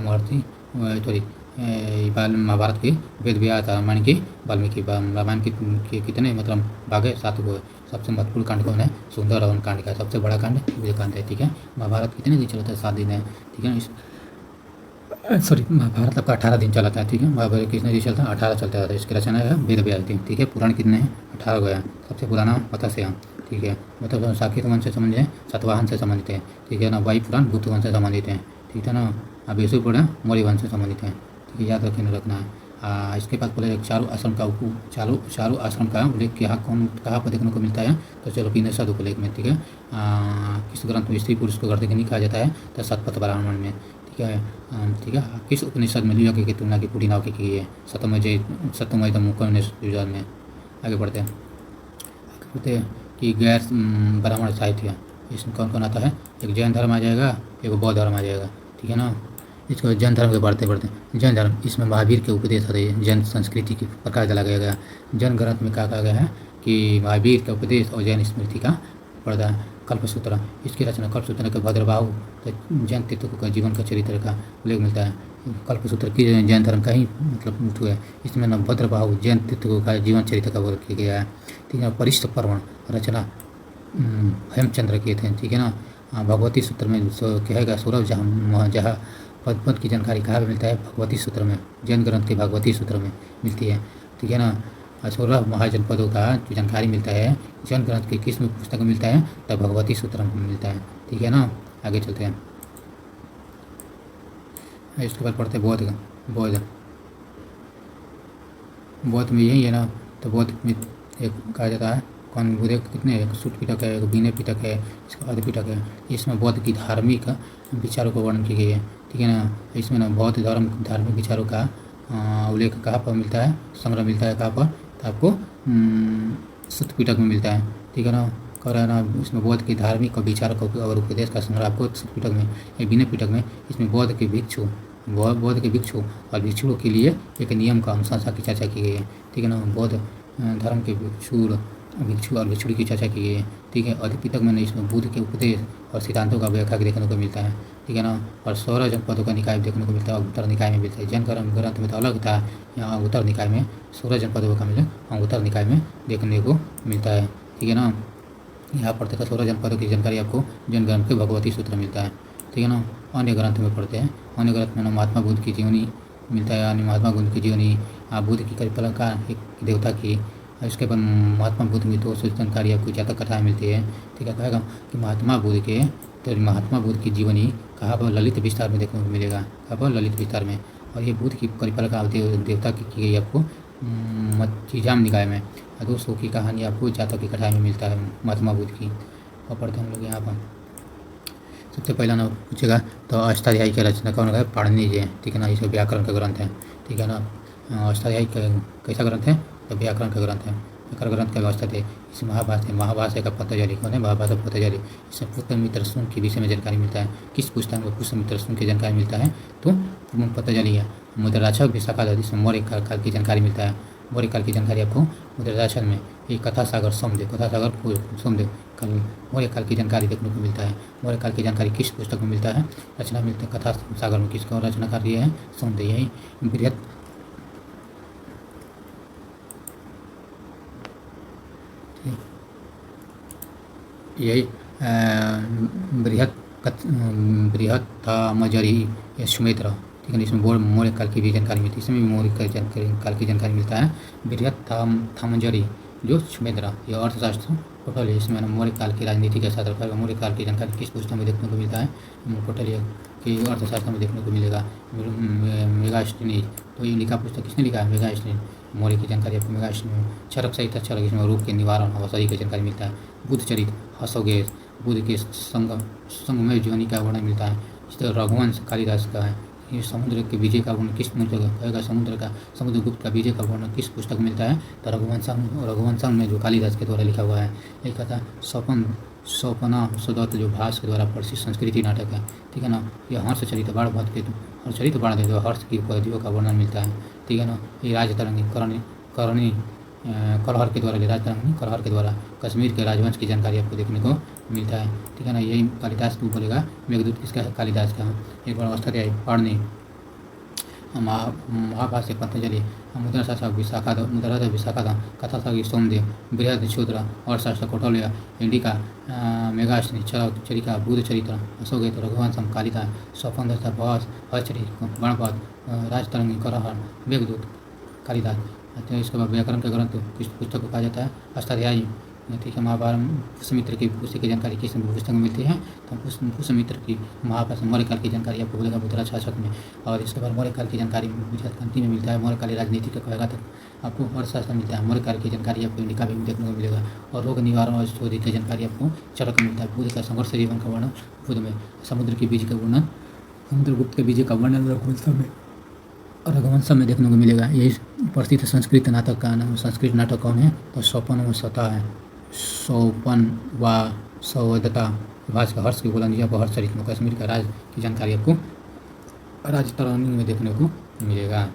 महाभारत के वेद व्यास रामायण की वाल्मीकि। रामायण के कितने मतलब भाग है? 7 को। सबसे महत्वपूर्ण कांड कौन है? सुंदर वन कांड का। सबसे बड़ा कांड युद्धकांड है, ठीक है। महाभारत कितने दिन चलता है? 7 दिन है, ठीक है। सॉरी, महाभारत आपका 18 दिन चला था, ठीक है। महाभारत कितने दिन चलता है? 18 चलता है। इसकी रचना है वेद व्यास दिन, ठीक है। पुराण कितने हैं? 18 गया। सबसे पुराना मत्स्य, ठीक है। मतलब साकेत वंश से संबंधित है, सातवाहन से संबंधित है, ठीक है ना। वायु पुराण गुप्त वंश से संबंधित है, ठीक है ना। अब यशु पुराण मौर्य वंश से संबंधित है, ठीक है। याद रखना है। इसके बाद बोले चारों आश्रम का उल्लेख कहाँ पर देखने को मिलता है? तो चलो उपनिषद उल्लेख में, ठीक है। किस ग्रंथ में स्त्री पुरुष को अर्धगिनी कहा जाता है? तो सतपथ ब्राह्मण में, ठीक है। ठीक है। किस उपनिषद में यज्ञ की तुलना की पुरी नाव की गई है? सत्यमय मुकरण में। आगे बढ़ते हैं कि गैर ब्राह्मण साहित्य, इसमें कौन कौन आता है? एक जैन धर्म आ जाएगा, एक बौद्ध धर्म आ जाएगा, ठीक है ना। इसको जैन धर्म के बढ़ते जैन धर्म, इसमें महावीर के उपदेश आते हैं, जैन संस्कृति की प्रकाश डाला गया। जैन ग्रंथ में कहा गया है कि महावीर का उपदेश और जैन स्मृति का पढ़ता है। कल्पसूत्र, इसकी रचना कल्पसूत्र के भद्रबाहु जैन तीर्थों का जीवन का चरित्र का उल्लेख मिलता है। कल्पसूत्र की जैन धर्म का ही मतलब है। इसमें न भद्रबाहु जैन तीर्थों का जीवन चरित्र का वर्णन किया गया है, ठीक है। परिष्ठ पर्वण रचना हेमचंद्र किए थे, ठीक है ना। भगवती सूत्र में कहेगा सौरभ जहाँ पद की जानकारी कहाँ पर मिलता है? भगवती सूत्र में। जैन ग्रंथ के भगवती सूत्र में मिलती है, ठीक है ना। सौरभ महाजनपदों का जो जानकारी मिलता है जैन ग्रंथ की किस पुस्तक में मिलता है? तब भगवती सूत्र में मिलता है, ठीक है ना। आगे चलते हैं। इसके बाद पढ़ते बौद्ध में यही है ना। तो बौद्ध में एक कहा जाता है कौन बुधे कितने? एक सूट पिटक है, एक बीने पिटक है, इसका अर्ध पिटक है। इसमें बौद्ध की धार्मिक विचारों को वर्णन की गई है, ठीक है ना। इसमें ना बौद्ध धार्मिक विचारों का उल्लेख कहाँ पर मिलता है? संग्रह मिलता है कहाँ पर? तो आपको सूत पिटक में मिलता है, ठीक है ना। कह रहा है ना, इसमें बौद्ध की धार्मिक और विचार और उपदेश का संग्रह आपको सूत पिटक में, एक बीने पिटक में। इसमें बौद्ध के भिक्षु और भिक्षुओं के लिए एक नियम का अनुशंसा की चर्चा की गई है, ठीक है ना। बौद्ध धर्म के भिक्षु और भिक्षुड़ी की चर्चा की गई है, ठीक है। अधिपिटक में इसमें बुद्ध के उपदेश और सिद्धांतों का व्याख्या देखने को मिलता है, ठीक है ना। और 16 जनपदों का निकाय देखने को मिलता है और उत्तर निकाय में मिलता है। जैन ग्रंथ में तो अलग था, यहाँ उत्तर निकाय में 16 जनपदों का मिले और उत्तर निकाय में देखने को मिलता है, ठीक है ना। यहाँ पढ़ते हैं 16 जनपदों की जानकारी आपको जैन ग्रंथ के भगवती सूत्र मिलता है, ठीक है ना। अन्य ग्रंथ में पढ़ते हैं, अन्य ग्रंथ में महात्मा बुद्ध की जीवनी मिलता है। महात्मा बुद्ध की जीवनी बुद्ध की कल्पना का एक देवता की। इसके बाद महात्मा बुद्ध की 200 जानकारी आपको ज़्यादा कथाएँ मिलती है, ठीक है। कहेगा कि महात्मा बुद्ध की जीवनी कहाँ पर? ललित विस्तार में देखने को मिलेगा, कहाँ पर? ललित विस्तार में। और ये बुद्ध की कल्पना देवता की गई आपको मच्छीजाम निकाय में। 200 की कहानी आपको जातक की कथाएँ में मिलता है महात्मा बुद्ध की। और पढ़ते हम लोग यहाँ पर सबसे पहला ना पूछेगा तो अष्टाध्यायी की रचना कौन है? पाणिनि जी, ठीक है ना। इसका व्याकरण का ग्रंथ है, ठीक है ना। अष्टाध्यायी कैसा ग्रंथ है? तो व्याकरण का ग्रंथ है। व्याकरण ग्रंथ का व्यवस्था थे। इस महाभाष्य का पतंजलि कौन है? महाभाष्य पतंजलि। इसमें पुष्यमित्र शुंग के विषय में जानकारी मिलता है। किस पुस्तक में पुष्यमित्र शुंग की जानकारी मिलता है? तो पतंजलि है। मुद्राक्षक विशाखा इसमें मौर्य काल की जानकारी मिलता है। मौर्य काल की जानकारी आपको मुद्राक्षक में ये कथा सागर सोमदेव कल मौर्य काल की जानकारी देखने को मिलता है। मौर्य काल की जानकारी किस पुस्तक में मिलता है? रचना मिलता है कथा सागर में। किसका रचनाकार ये है? सोमदेव। यही बृहत बृहत्तमजरी सुमित्र, ठीक है। इसमें मौर्य काल की भी जानकारी मिलती है। इसमें भी मौर्य काल की जानकारी मिलता है। बृहत्तमजरी जो सुमित्र यह अर्थशास्त्र टोटल है। इसमें मौर्य काल की राजनीति के साथ रखा है। मौर्य काल की जानकारी किस पुस्तक में देखने को मिलता है? टोटल की अर्थशास्त्र में देखने को मिलेगा। मेगास्टीनीज, तो ये लिखा पुस्तक किसने लिखा है? मेगास्टीनीज। मौर्य की जानकारी आपको मेगास्टीनीज। चरक सहित चरक, इसमें रूप के निवारण और सही की जानकारी मिलता है। बुद्ध चरित हसोगेश, बुद्ध के संगमय जीवनी का वर्णन मिलता है। इस तरह रघुवंश कालिदास का है, ये समुद्र के विजय का वर्णन किस पुस्तक कहेगा? समुद्रगुप्त का विजय का वर्णन किस पुस्तक में मिलता है? तो रघुवंशम में, जो कालिदास के द्वारा लिखा हुआ है। एक था स्वपना सदत्त, जो भास के द्वारा प्रसिद्ध संस्कृति नाटक है, ठीक है ना। यह हर्षचरित बाण दे, हर्ष की उपलब्धियों का वर्णन मिलता है, ठीक है ना। ये राजतरंगी करणी कलहर के द्वारा कश्मीर के राजवंश की जानकारी आपको देखने को मिलता है, ठीक है ना। यही कालिदास को बोलेगा। मेघदूत किसका है? कालिदास का। एक बार अवस्था पढ़ने महाभाष्य पतंजलि, मुद्राशास्त्र विशाखा, कथासागी सोमदेव, बृहद क्षुद्र और शास्त्र कौटल्य, इंडिका, मेघाश्नी, चरिका, बुध चरित्र, अशोक, रघुवंशम, कालिदास, स्वपन, बहस, हर्षचरित, गणपत, राजतरंगी, करहर, मेघदूत, कालिदास। तो इसके बाद व्याकरण का ग्रंथ किस पुस्तक को कहा जाता है? अष्टाध्यायी, ठीक है। महाभारत पुष्यमित्र की पुस्तक की जानकारी किस पुस्तक में मिलती है? तो पुष्यमित्र की महाभारत मौर्यकाल की जानकारी आपको बोलेगा मुद्रा शासक में। और इसके बाद मौर्यकाल की जानकारी गुजरात में मिलता है। मौर्यकालीन राजनीति का कहेगा तो आपको अर्थशास्त्र मिलता है। मौर्यकाल की जानकारी आपको इंडिका भी देखने को मिलेगा। और रोग निवारण और शोध की जानकारी आपको चरक में मिलता है। बुद्ध का संघर्ष जीवन का वर्णन बुद्ध में, समुद्र के बीज का वर्णन समुद्रगुप्त के बीज का वर्णन रघुवंशम में देखने को मिलेगा। यही प्रसिद्ध संस्कृत नाटक का नाम। संस्कृत नाटक कौन है? तो स्वपन है। स्वपन व सौदता भाष का हर्ष की बुलंदी आपको हर्षचरित में, कश्मीर का राज की जानकारी आपको राजतरंगी में देखने को मिलेगा।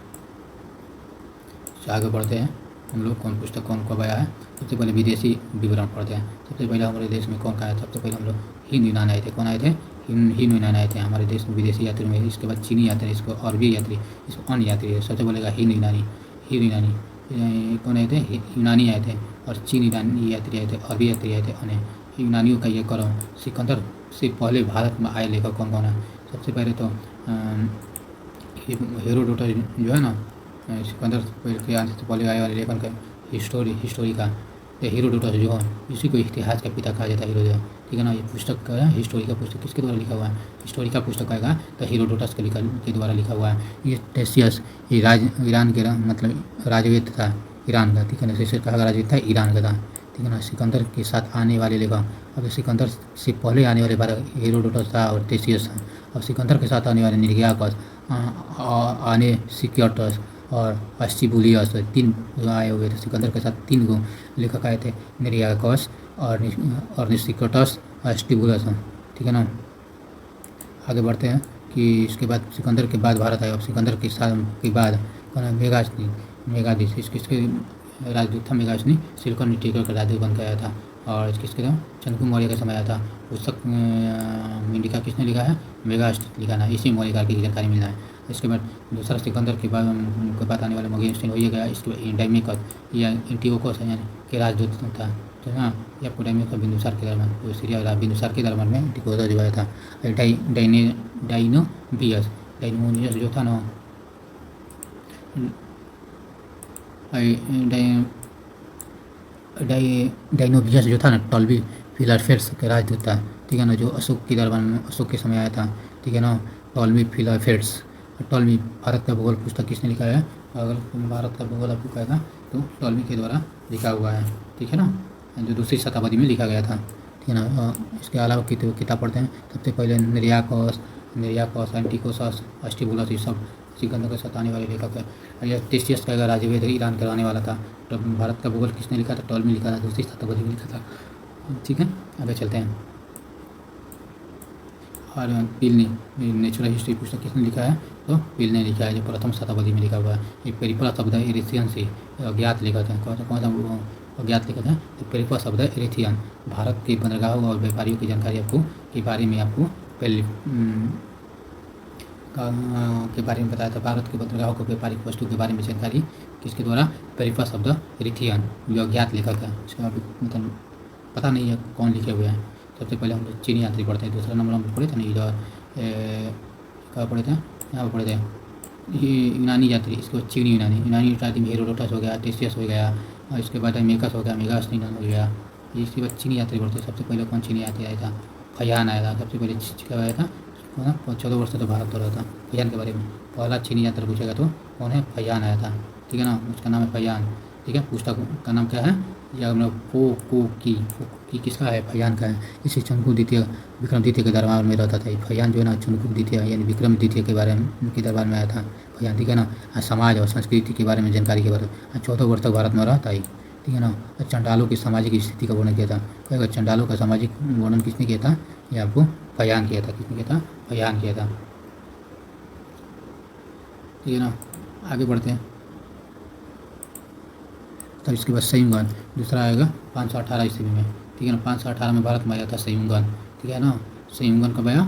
आगे बढ़ते हैं हम लोग। कौन पुस्तक कौन कब आया है? सबसे पहले विदेशी विवरण पढ़ते हैं। सबसे पहले हमारे देश में कौन का आया? सबसे पहले हम लोग हिंद यूनान आए थे। कौन आए थे? हिंद यूनान आए थे हमारे देश में विदेशी यात्री में। इसके बाद चीनी यात्री, इसको अरबी यात्री, इसको अन्य यात्री है। सबसे बोलेगा हिंद यूनानी कौन आए थे? यूनानी आए थे। और चीन ईरानी यात्री आए थे, अरबी यात्री आए थे अन्य। यूनानियों का ये करो। सिकंदर से पहले भारत में आए लेखक कौन कौन है? सबसे पहले तो हेरोडोटस जो है ना, सिकंदर के आने से पहले आए वाले लेखन का हिस्टोरी का हेरोडोटस जो है, इसी को इतिहास का पिता कहा जाता है हेरोडोटस, ठीक है ना। ये पुस्तक का है हिस्टोरी का पुस्तक किसके द्वारा लिखा हुआ है? हिस्टोरी का पुस्तक आएगा तो हेरोडोटस के द्वारा लिखा हुआ है। ये टेसियस, ये ईरान के मतलब राजवेद था ईरान का, ठीक है ना। टेसियस का राजवेद था ईरान का था, ठीक है ना। सिकंदर के साथ आने वाले लेखक, अब सिकंदर से पहले आने वाले बारह हेरोडोटस था और टेसियस था। अब सिकंदर के साथ आने वाले निर्गयाकस, आने सिक्योटस और अस्टिबुलियस, तीन आए हुए थे। सिकंदर के साथ 3 गो लेखक आए थे, निर्गयाकस और सिक्योटस, अस्टिबुलियस, ठीक है ना। आगे बढ़ते हैं कि इसके बाद सिकंदर के बाद भारत आया। अब सिकंदर के साल के बाद कौन है? मेगादिस किसके राजदूत था? मेगाशनी सिलिकॉन टिकर का राजदूत बन के आया था। और किसके था? चंद्रगुप्त मौर्य का समय आया था। पुस्तक इंडिका किसने लिखा है? मेगास्टिन लिखा ना। इसी मौर्यकाल की जानकारी मिलना है। इसके बाद दूसरा सिकंदर के बाद आने वाला मोगेस्टिन हो गया। इसके बाद डायमिकस या एंटिओकस यानी के राजदूत था, तो हाँ ये आपको डायमिकस बिंदुसार के दरबार, तो सीरिया बिंदुसार के दरबार में एंटिओकस जो आया था। डाइनोनियस जो था ना, डाइनोबियस जो था ना, टॉल्बी फिलाडेल्फियस के राजदूत था, ठीक है ना। जो अशोक के दरबार में अशोक के समय आया था, ठीक है ना। टॉल्मी फिलाडेल्फियस। टॉल्मी भारत का भूगोल पुस्तक किसने लिखा है? अगर भारत का भूगोल आपको कहेगा तो टॉल्मी के द्वारा लिखा हुआ है, ठीक है ना, जो दूसरी शताब्दी में लिखा गया था, ठीक है ना। इसके अलावा किताब पढ़ते हैं। सबसे पहले निर्गयाकस, एंटिओकस, अस्टिबुलस, ये सब सिकंदर के साथ आने वाले लेखक है। यह टेसियस का राजवेद ईरान कराने वाला था। तो भारत का भूगोल किसने लिखा था? टॉल्मी लिखा था, दूसरी शताब्दी में लिखा था, ठीक है। आगे चलते हैं। और पिलनी नेचुरल हिस्ट्री पुस्तक किसने लिखा है? तो पिल ने लिखा है, जो प्रथम शताब्दी में लिखा हुआ है। ये पेरिपल शब्द एरिथियन से अज्ञात लेखक है। कौन सा अज्ञात लेखक है? तो पेरिपल शब्द एरिथियन भारत के बंदरगाहों और व्यापारियों की जानकारी आपको के बारे में के बारे में बताया था। भारत के बंदरगाहों को व्यापारिक वस्तु के बारे में जानकारी किसके द्वारा? पेरिपल शब्द एरिथियन, जो अज्ञात लेखक है। इसका मतलब पता नहीं है कौन लिखे हुए हैं। सबसे पहले हम लोग चीनी यात्री पढ़ते हैं। दूसरा नंबर हम पढ़े थे ना, इधर कहाँ पढ़े थे? यहाँ पर पढ़े थे ये यूनानी यात्री। इसको चीनी यूनानी यात्री में हेरोडोटस हो गया, टेसियस हो गया, और इसके बाद मेकस हो गया, मेगास्टिन हो गया। इसके बाद चीनी यात्री पढ़ते हैं। सबसे पहले कौन चीनी यात्री आया था? फयान आया था। सबसे पहले कब आया था? 14 वर्ष तो भारत हो रहा था। फयान के बारे में पहला चीनी यात्रा पूछेगा तो कौन है? फयान आया था, ठीक है ना। उसका नाम है फयान, ठीक है। पुस्तक का नाम क्या है? या फो को की किसका है, फयान का है। इसी चुनकु द्वितीय विक्रम द्वितीय के दरबार में रहता था। फयान जो है ना चुनकु द्वितीय यानी विक्रम द्वितीय के बारे में के दरबार में आया था फयान, ठीक है ना। समाज और संस्कृति के बारे में जानकारी के बारे में 14 वर्ष तक भारत में रहा था, ठीक है ना। चंडालों की सामाजिक स्थिति का वर्णन किया था। क्या चंडालों का सामाजिक वर्णन किसने किया था, ये आपको फयान किया था। किसने किया था, फयान किया था, ठीक है ना। आगे बढ़ते हैं। तब इसके बाद सयुंगन दूसरा आएगा 518 ईस्वी में, ठीक है ना। 518 में भारत में आया था सयुंगन, ठीक है ना। सयुंगन कब आया,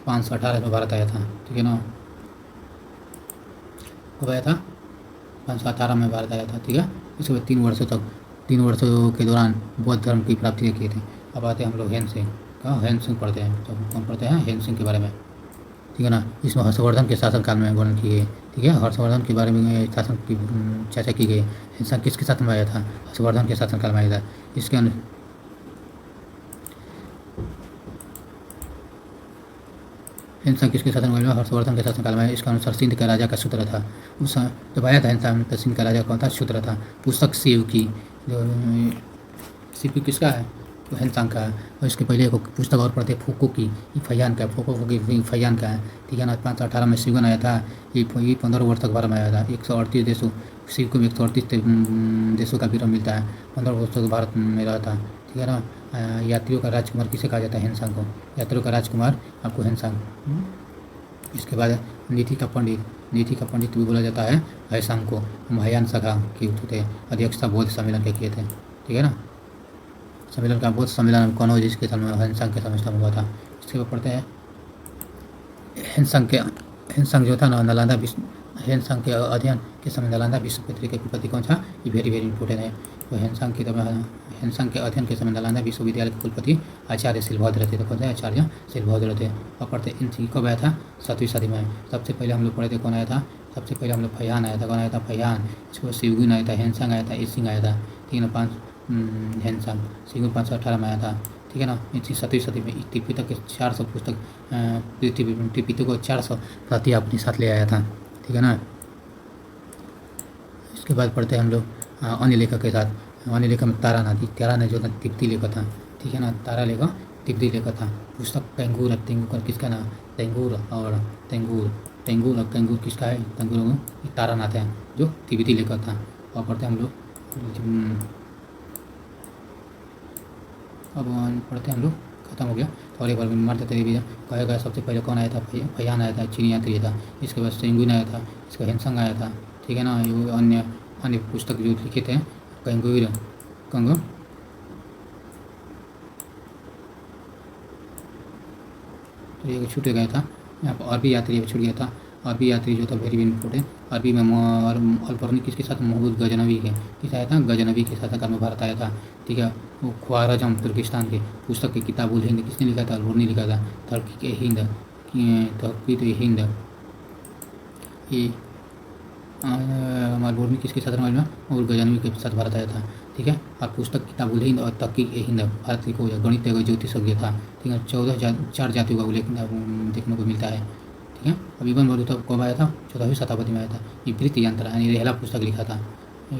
518 में भारत आया था, ठीक है ना। कब आया था, 518 में भारत आया था, ठीक है। इसके बाद 3 वर्षों के दौरान बौद्ध धर्म की प्राप्ति किए थे। अब आते हैं हम लोग हेन सिंह का। हेन सिंह पढ़ते हैं, तो कौन पढ़ते हैं, हेन सिंह के बारे में, ठीक है ना। इसमें हर्षवर्धन के शासनकाल में वर्णन की गई, ठीक है। हर्षवर्धन के बारे में शासन की चर्चा की गई। हिंसा किसके साथ में आया था, हर्षवर्धन के शासनकाल में आया था। इसके हिंसा किसके शासन में, हर्षवर्धन के शासनकाल में। इसका अनुसार सिंध का राजा का सूत्र था उस जब आया था हिंसा, तो सिंध का राजा कौन था, सूत्र था। पुस्तक शिव की, जो शिव किसका है, तो हिंसा का है। और इसके पहले एक पुस्तक और पढ़ते फोको की, ये फयान का है, फोको की फयान का है, ठीक है ना। 518 में शिवन आया था। ये 15 वर्ष तक भारत में आया था। 138 देशों, शिव को 138 देशों का विराम मिलता है। 15 वर्ष तक भारत में रहा था, ठीक है ना। यात्रियों का राजकुमार किसे कहा जाता है, हिंसांग को। यात्रियों का राजकुमार आपको हिंसांग। इसके बाद नीति का पंडित भी बोला जाता है हैसांग को। महायान शाखा के थे, अध्यक्षता बौद्ध सम्मेलन के किए थे, ठीक है ना। सम्मेलन का बौद्ध सम्मेलन कौन हो, जिसके साल में हिंसांग के सम्मेलन हुआ था। इसके बाद पढ़ते हैं हिंसांग जो था ना, नालंदा हिंसांग के अध्ययन के समय नालंदा विश्वविद्यालय के कुलपति कौन था, ये वेरी इम्पोर्टेंट है। तो हिंसांग के अध्ययन के समय नालंदा विश्वविद्यालय के कुलपति आचार्य शिलभद्र थे। तो कौन थे, आचार्य शिलभद्र थे। और पढ़ते इन कब आया था, 7वीं सदी में। सबसे पहले हम लोग पढ़े थे कौन आया था, सबसे पहले हम लोग फयान आया था। कौन आया था, फयान। इसके बाद शिवगुन आया था, हिंसांग आया था, ईसिंग आया था, ठीक है ना। हिंसांग शिवगुन 518 में आया था, ठीक है ना। इसी 7वीं सदी में त्रिपिटक के 400 पुस्तक त्रिपिटक को 400 प्रति अपने साथ ले आया था, ठीक है ना। इसके बाद पढ़ते हैं हम लोग अन्य लेखक के साथ। अन्य लेखक में तारा ने जो तिब्बती लेखक था, ठीक है ना। तारा लेखक तिब्बती लेखक था। पुस्तक तेंगूर किसका नाम, तेंगूर और कैंगूर किसका है, तेंगूर तारानाथ है, जो तिब्बती लेखक था। और पढ़ते हैं हम लोग अब पढ़ते हैं हम लोग, खत्म हो गया। और एक बार मारते थे कहेगा। सबसे पहले कौन आया था, फयान आया था, चीनी यात्री था। इसके बाद सेंगुन आया था, इसका हिंसंग आया था, ठीक है ना। ये अन्य पुस्तक जो लिखे थे कैंगूर तो ये छूट गया था। यहाँ पर अरबी यात्री छूट गया था। अरबी यात्री जो था वेरी इम्पोर्टेंट। अरबी में अलबर्नी किसके साथ, महमूद गजनवी के किस आया था, गजनवी के शासनकाल में भारत आया था, ठीक है। वो ख्वारज़म तुर्किस्तान के पुस्तक की किताबुल हिंद किसने लिखा था, अलबर्नी लिखा था। तहकीक हिंद ये अलबर्नी किसके शासनकाल में, और गजनवी के साथ भारत आया था, ठीक है। और पुस्तक किताबुल हिंद और तहकीक हिंद भारत को गणित ज्योतिषज्ञ था, ठीक है। 4 जातियों का उल्लेख देखने को मिलता है, ठीक है। अब इबन बतूता कब आया था, 14वीं शताब्दी में आया था। ये वृत्त यात्रा यानी रेहला पुस्तक लिखा था।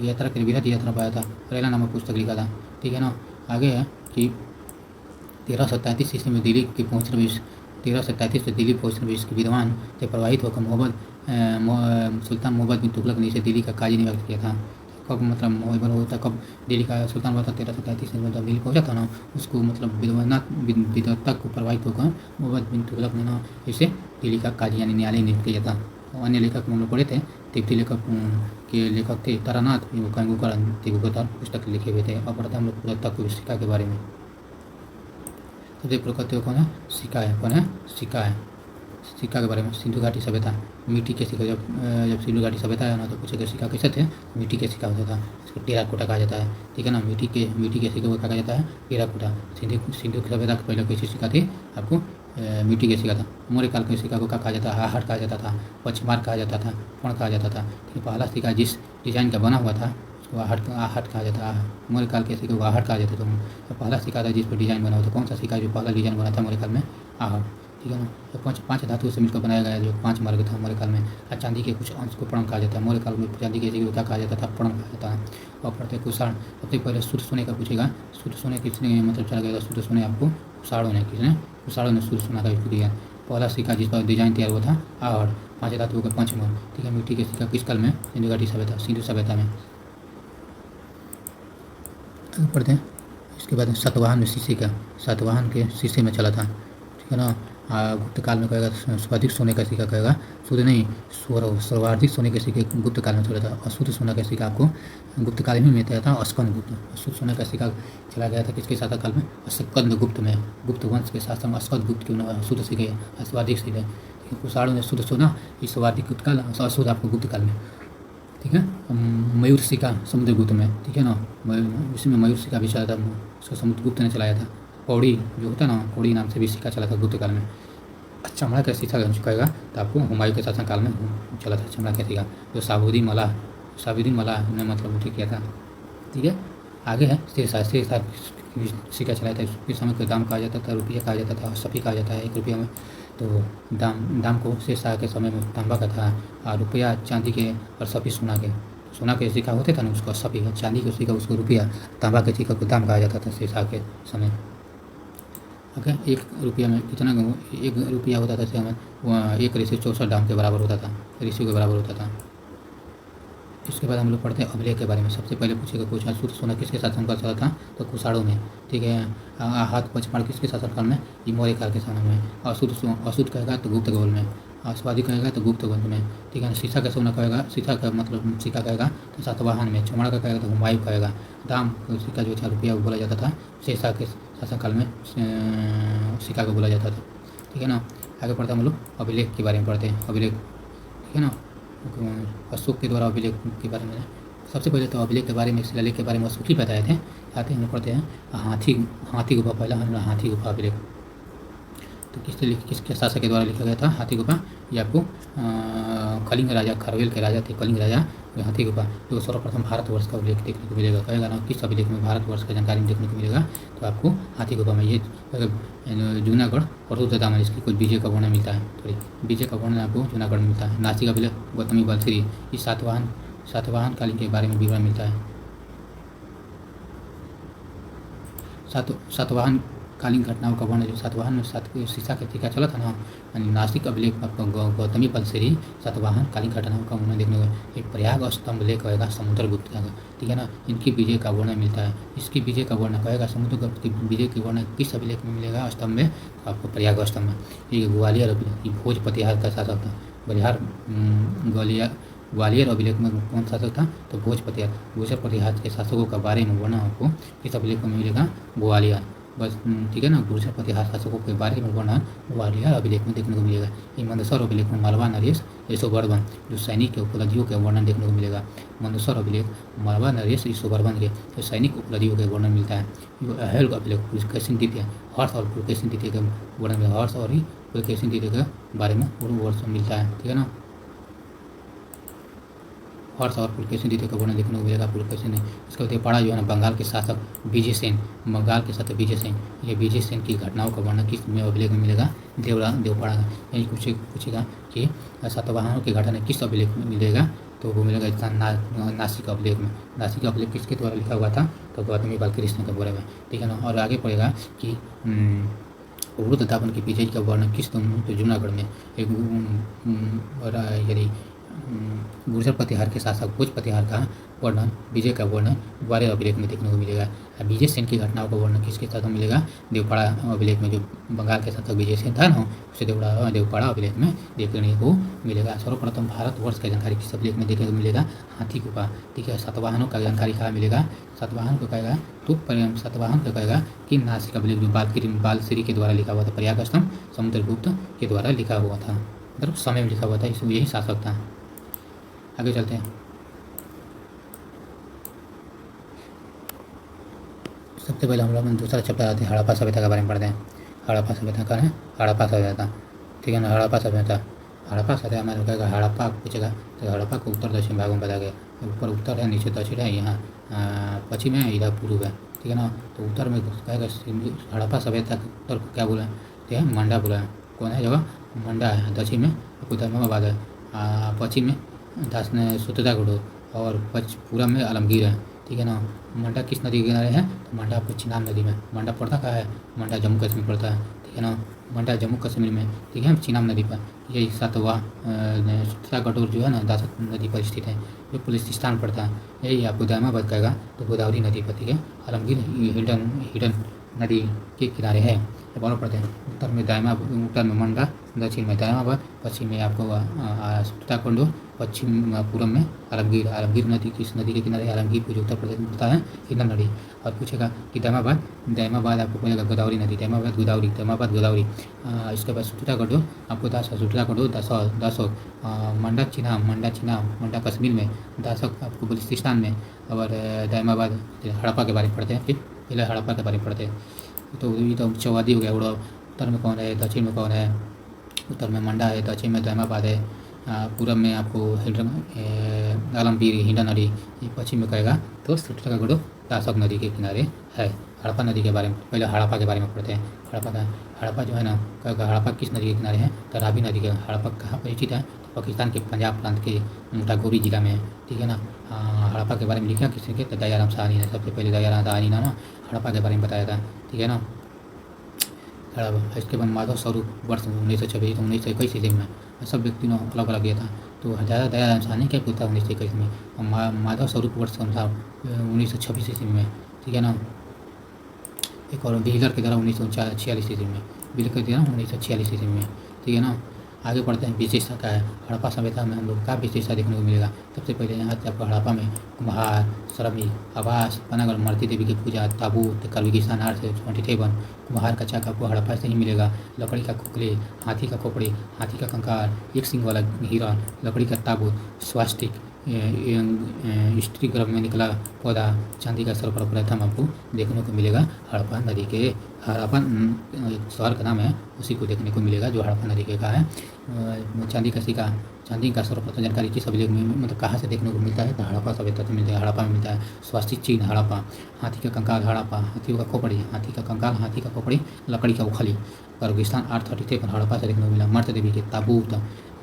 यात्रा के वृहद यात्रा पाया था, रेहला नामक पुस्तक लिखा था, ठीक है ना। आगे है कि 1337 ईस्वी में दिल्ली के पहुँचने में 1337 से दिल्ली पहुँचने में इसके विद्वान से प्रभावित होकर सुल्तान मोहम्मद बिन तुगलक ने इसे दिल्ली का काजी नियुक्त किया था। कब मतलब मोहब्बत होता, कब दिल्ली का सुल्तान हुआ था, 1337 में जब दिल्ली पहुंचा था ना, उसको मतलब विद्वत्ता को प्रभावित होकर मोहम्मद बिन तुगलक ने ना इसे दिल्ली का काजी यानी न्यायालय नियुक्त किया था। अन्य लेखक हम लोग पढ़े थे, तिब्बती लेखक थे तारानाथ, वो कैंगूर पुस्तक लिखे हुए थे। और पढ़ते हम लोग पुरातत्व सिक्का के बारे में। सबसे पुरातत्व कौन है, सिक्का है। कौन है, सिक्का है। सिक्का के बारे में, सिंधु घाटी सभ्यता, मिट्टी के सिक्का। जब सिंधु घाटी सभ्यता है ना, तो पूछे सिक्का कैसे थे, मिट्टी के सिक्का होता था। इसको टेराकोटा कहा जाता है, ठीक है ना। मिट्टी के सिक्के को कहा जाता है टेराकोटा। सिंधु सभ्यता के पहले कैसी सिक्का थी, आपको मिट्टी के सिक्का था। मौर्य काल के सिक्का को क्या कहा जाता है, आहट कहा जाता था, पचमार कहा जाता था, फण कहा जाता था। पहला सिक्का जिस डिजाइन का बना हुआ था उसको आहट कहा जाता है। मौर्य काल के सिक्के को आहट कहा जाता था। तो पहला सिक्का था जिस पर डिजाइन बना हुआ था, कौन सा सिक्का जो पहला डिजाइन बना था मौर्य काल में, आहट, ठीक है ना। तो पांच धातुओं से मिलकर बनाया गया जो 5 मार्ग था मौर्य काल में। चांदी के कुछ अंश को पर्ण कहा जाता है। मौर्य काल में चांदी के चीज़ को क्या कहा जाता था? पर्ण कहा जाता है। और पढ़ते कुषाण, सबसे पहले शुद्ध सोने का पूछेगा। शुद्ध सोने किसने मतलब चला गया? शुद्ध सोने आपको कुषाणों ने, किसने? कुषाणों ने शुद्ध सोना का यूज किया। पहला सिक्का जिसका डिजाइन तैयार हुआ था और 5 धातुओं का पंचमूल, ठीक है। मिट्टी के सिक्का किस काल में? सिंधु घाटी सभ्यता, सिंधु सभ्यता में। पढ़ते हैं इसके बाद सातवाहन में शीशे का, सातवाहन के शीशे में चला था, ठीक है ना। गुप्त काल में कहेगा सर्वाधिक सोने का सिक्का कहेगा, शुद्ध नहीं सर्वाधिक सोने के सिक्के गुप्त काल में चला था। अशुद्ध सोना का सिक्का आपको गुप्त काल में मिलता था, स्कंद गुप्त। अशुद्ध सोने का सिक्का चला गया था किसके शासक काल में? स्कंद गुप्त में। गुप्त वंश के शासन में स्कंद गुप्त के अशुद्ध सिक्के, सर्वाधिक सिक्के। कुषाणों ने शुद्ध सोना, इस सर्वाधिक गुप्त काल, अशुद्ध आपको गुप्त काल में, ठीक है। मयूर सिक्का समुद्रगुप्त में, ठीक है ना। इसमें मयूर सिक्का भी चला था, उसको समुद्रगुप्त ने चलाया था। कौड़ी जो होता है ना, कौड़ी नाम से भी सिक्का चला था गुप्त काल में। चमड़ा का सिक्का कहेगा तो आपको हुमायूं के शासन काल में चला था चमड़ा का सिक्का, जो साबुद्दीन मलाह ने मतलब ठीक किया था, ठीक है। आगे है शेरशाह सिक्का चलाया था। इस समय का दाम कहा जाता था, रुपया कहा जाता था, सफ़ी कहा जाता है 1 रुपये में। तो दाम को शेरशाह के समय में तांबा का था, और रुपया चांदी के और सफ़ी सोना के सिक्का होते था ना, उसको सफ़ी, चांदी के सिक्का उसको रुपया, तांबा के सिक्का को दाम कहा जाता था शेरशाह के समय। ओके, 1 रुपया में कितना? 1 रुपया होता था समय, 1:64 दाम के बराबर होता था, रेशियो के बराबर होता था। इसके बाद हम लोग पढ़ते हैं अभिलेख के बारे में। सबसे पहले पूछेगा क्वेश्चन, शुद्ध सोना किसके शासनकाल चला था? तो कुषाणों में, ठीक है। हाथ पचमाड़ किसके शासनकाल में? ये मौर्य काल के समय में। अशुद्ध कहेगा तो गुप्त गोल में, स्वादी कहेगा तो गुप्त वंश में, ठीक है। शीशा का सोना कहेगा, शीशा का मतलब सिक्का कहेगा तो सातवाहन में। चमड़ा का कहेगा तो हुमायूं कहेगा। दाम सिक्का जो था रुपया बोला जाता था, शेरशाह के शासनकाल में सिक्का को बोला जाता था, ठीक है ना। आगे पढ़ते हम लोग अभिलेख के बारे में पढ़ते हैं। अभिलेख, ठीक है ना। अशोक के द्वारा अभिलेख के बारे में, सबसे पहले तो अभिलेख के बारे में, शिलालेख के बारे में अशोक ही बताए थे। आते हम पढ़ते हैं हाथी गुफा। पहला हम हाथी गुफा अभिलेख तो किसके शासक के द्वारा लिखा गया था? हाथी गुफा। ये आपको कलिंग राजा, खरवेल के राजा थे कलिंग राजा, हाथी गुफा। तो सर्वप्रथम भारतवर्ष का उल्लेख देखने को मिलेगा, कहेगा ना किस अभिलेख में भारतवर्ष का जानकारी देखने को मिलेगा? तो आपको हाथी गुफा में। ये जूनागढ़ और रुद्रता में इसकी कुछ बीजे का वर्णन मिलता है, थोड़ी बीजे का वर्णन आपको जूनागढ़ में मिलता है। नासिक अभिलेख गौतमी बलश्री, इस सातवाहन कालीन के बारे में विवरण मिलता है। सातवाहन कालीन घटनाओं का वर्णन, जो सातवाहन में शीशा के सिक्का चला था ना, नासिक अभिलेख गौतमी बलश्री सातवाहन कालीन घटनाओं का वर्णन देखने को। एक प्रयाग स्तंभ लेख कहेगा समुद्रगुप्त का, ठीक है ना। इनकी विजय का वर्णन मिलता है। इसकी विजय का वर्णन कहेगा समुद्रगुप्त की विजय के वर्णन किस अभिलेख में मिलेगा? स्तंभ में, आपको प्रयाग स्तंभ में। ये ग्वालियर अभिलेख, भोज प्रतिहार का शासक था, ग्वालियर अभिलेख में कौन शासक था? तो भोज प्रतिहार के शासकों का बारे में वर्णन आपको किस अभिलेख में मिलेगा? ग्वालियर, बस, ठीक है ना। भोज प्रतिहार शासकों के बारे में वर्णन ग्वालियर अभिलेख में देखने को मिलेगा। ये मंदसौर अभिलेख में मालवा नरेश यशोवर्धन, जो सैनिक के उपलब्धियों के वर्णन देखने को मिलेगा। मंदसौर अभिलेख मालवा नरेश यशोवर्धन के जो सैनिक उपलब्धियों के वर्णन मिलता है। अहल अभिलेख पुलकेशिन द्वितीय, हर्ष और पुलकेशिन द्वितीय के वर्णन, हर्ष और पुलकेशिन द्वितीय के बारे में वर्णन मिलता है, ठीक है ना। हर्ष और पुलकेशिन द्वितीय का वर्णन देखने को मिलेगा। पुलकेशिन, इसके बाद पड़ा जो है ना बंगाल के शासक विजय सेन, बंगाल के शासक विजय सेन। ये विजय सेन की घटनाओं का वर्णन किस में अभिलेख में मिलेगा? देवपाड़ा का। यही पूछेगा कि सातवाहनों की घटना किस अभिलेख में मिलेगा? तो वो मिलेगा नासिक अभिलेख में। नासिक अभिलेख किसके द्वारा लिखा हुआ था? तो गौतमी बालकृष्ण के बारे में, ठीक है ना। और आगे पड़ेगा कि रुद्रदामन की विजय का वर्णन किस? तो जूनागढ़ में। एक यदि गुर्जर प्रतिहार के शासक भोज प्रतिहार का वर्णन, विजय का वर्णन ग्वालियर अभिलेख में देखने को मिलेगा। विजय सेन की घटनाओं का वर्णन किसके साथ मिलेगा? देवपाड़ा अभिलेख में। जो बंगाल के शासक विजय सेन था ना, उसे देवपाड़ा अभिलेख में देखने को मिलेगा। सर्वप्रथम भारतवर्ष की जानकारी किस अभिलेख में देखने को मिलेगा? हाथी गुफा, ठीक है। सातवाहनों का जानकारी कहाँ मिलेगा? सातवाहन को कहेगा तो सातवाहन को कहेगा कि नासिक अभिलेख, जो बालश्री के द्वारा लिखा हुआ था। प्रयाग स्तंभ समुद्रगुप्त के द्वारा लिखा हुआ था, मतलब समय में लिखा हुआ था, इसमें यही शासक था। आगे चलते हैं। सबसे पहले हम लोग दूसरा चैप्टर आते हैं, हड़प्पा सभ्यता के बारे में पढ़ते हैं। हड़प्पा सभ्यता कौन है? हड़प्पा सभ्यता, ठीक है ना। हड़प्पा सभ्यता में कहेगा हड़प्पा पूछेगा तो हड़प्पा को उत्तर दक्षिण भागों में बताया गया। ऊपर उत्तर है, नीचे दक्षिण है, यहाँ पश्चिम है, इधर पूर्व है, ठीक है ना। तो उत्तर में कहेगा हड़प्पा सभ्यता उत्तर को क्या बोला? तो मंडा बोला, कौन है जगह, मंडा है, दक्षिण में आपको दायमाबाद है, पश्चिम में सुतरागढ़ और पूरब में आलमगीर है। ठीक है ना। मंडा किस नदी के किनारे है, तो मंडा आपको चिनाब नदी में। मंडा पड़ता कहाँ है, मंडा जम्मू कश्मीर पड़ता है। ठीक है ना। मंडा जम्मू कश्मीर में, ठीक है, चिनाब नदी पर। यही सातवा सुतरागढ़ जो है ना दासक नदी पर स्थित है, जो बलूचिस्तान पड़ता है। यही आपको दायमाबाद कहेगा तो गोदावरी नदी पर। ठीक है। आलमगीर हिडन नदी के किनारे है, ये दोनों पड़ते हैं। उत्तर में मंडा, दक्षिण में दायमाबाद, पश्चिम में आपको सुतरागढ़, पश्चिम पूरब में आलमगीर नदी किस नदी के किनारे, आलमगीर को जो उत्तर प्रदेश में पड़ता है, हिंडन नदी। और पूछेगा कि दायमाबाद आपको बोलेगा गोदावरी नदी, दायमाबाद गोदावरी। इसके बाद सुतरागढ़ आपको दासक, मंडा चिनाब, मंडा कश्मीर में, दासक आपको बलूचिस्तान में। और दायमाबाद हड़प्पा के बारे में पढ़ते हैं। फिर पहले हड़प्पा के बारे में पढ़ते हैं। तो ये तो चौवादी हो गया। उड़ो उत्तर में कौन है, दक्षिण में कौन है, उत्तर में मंडा है, दक्षिण में दायमाबाद है, पूरब में आपको आलमगीर हिंडन नदी, ये पश्चिम में कहेगा तो सुतरागढ़ दासक नदी के किनारे है। हड़प्पा नदी के बारे में पहले हड़प्पा के बारे में पढ़ते हैं। हड़प्पा जो है ना, हड़प्पा किस नदी के किनारे है, तो रावी नदी के। हड़प्पा कहाँ परिचित है, तो पाकिस्तान के पंजाब प्रांत के मोटागोरी जिला में है। ठीक है ना। हड़प्पा के बारे में लिखा किसने के, तो दयाराम साहनी ने। सबसे पहले दयाराम साहनी ने हड़प्पा के बारे में बताया था। ठीक है ना। इसके बाद माधव स्वरूप वर्ष 1926 तो 1921 ईस्वी में। सब व्यक्ति ने अलग अलग दिया था। तो ज़्यादा दयाराम साहनी क्या पूछता 1921 में, और माधव स्वरूप वर्ष के अनुसार 1926 ईस्वी में। ठीक है ना। एक और व्हीलर के द्वारा 1946 ईस्वी में, व्हीलर के द्वारा 1946 ईस्वी में। ठीक है ना। आगे बढ़ते हैं। विशेषता क्या है, हड़प्पा सभ्यता में हम लोग का विशेषता देखने को मिलेगा। सबसे पहले यहाँ से आपको हड़प्पा में कुम्हार, श्रमिक, आवास, पनागढ़, मारुति देवी की पूजा, ताबूत, कलयुगी नार से 27। कुम्हार का चाक आपको हड़प्पा से ही मिलेगा। लकड़ी का खोखले, हाथी का खोपड़ी, हाथी का कंकाल, एक सिंग वाला हिरण, लकड़ी का ताबूत, स्वास्तिक, स्त्री गर्भ में निकला पौधा, चांदी का सर्वप्रथम प्रथम आपको देखने को मिलेगा हड़प्पा नदी के। हड़प्पा शहर का नाम है, उसी को देखने को मिलेगा जो हड़प्पा नदी के का है। चांदी का सिक्का, चांदी का सर्वप्रथम जानकारी किस अभिलेख में, मतलब कहाँ से देखने को मिलता है, तो हड़प्पा सभ्यता से मिलता है, हड़प्पा में मिलता है। स्वास्तिक चिन्ह हड़प्पा, हाथी का कंकाल हड़प्पा, हाथी का खोपड़ी, हाथी का कंकाल, हाथी का खोपड़ी, लकड़ी का उखली, कलयुगी 833 हड़प्पा से देखने को मिला। मारुति देवी के ताबूत,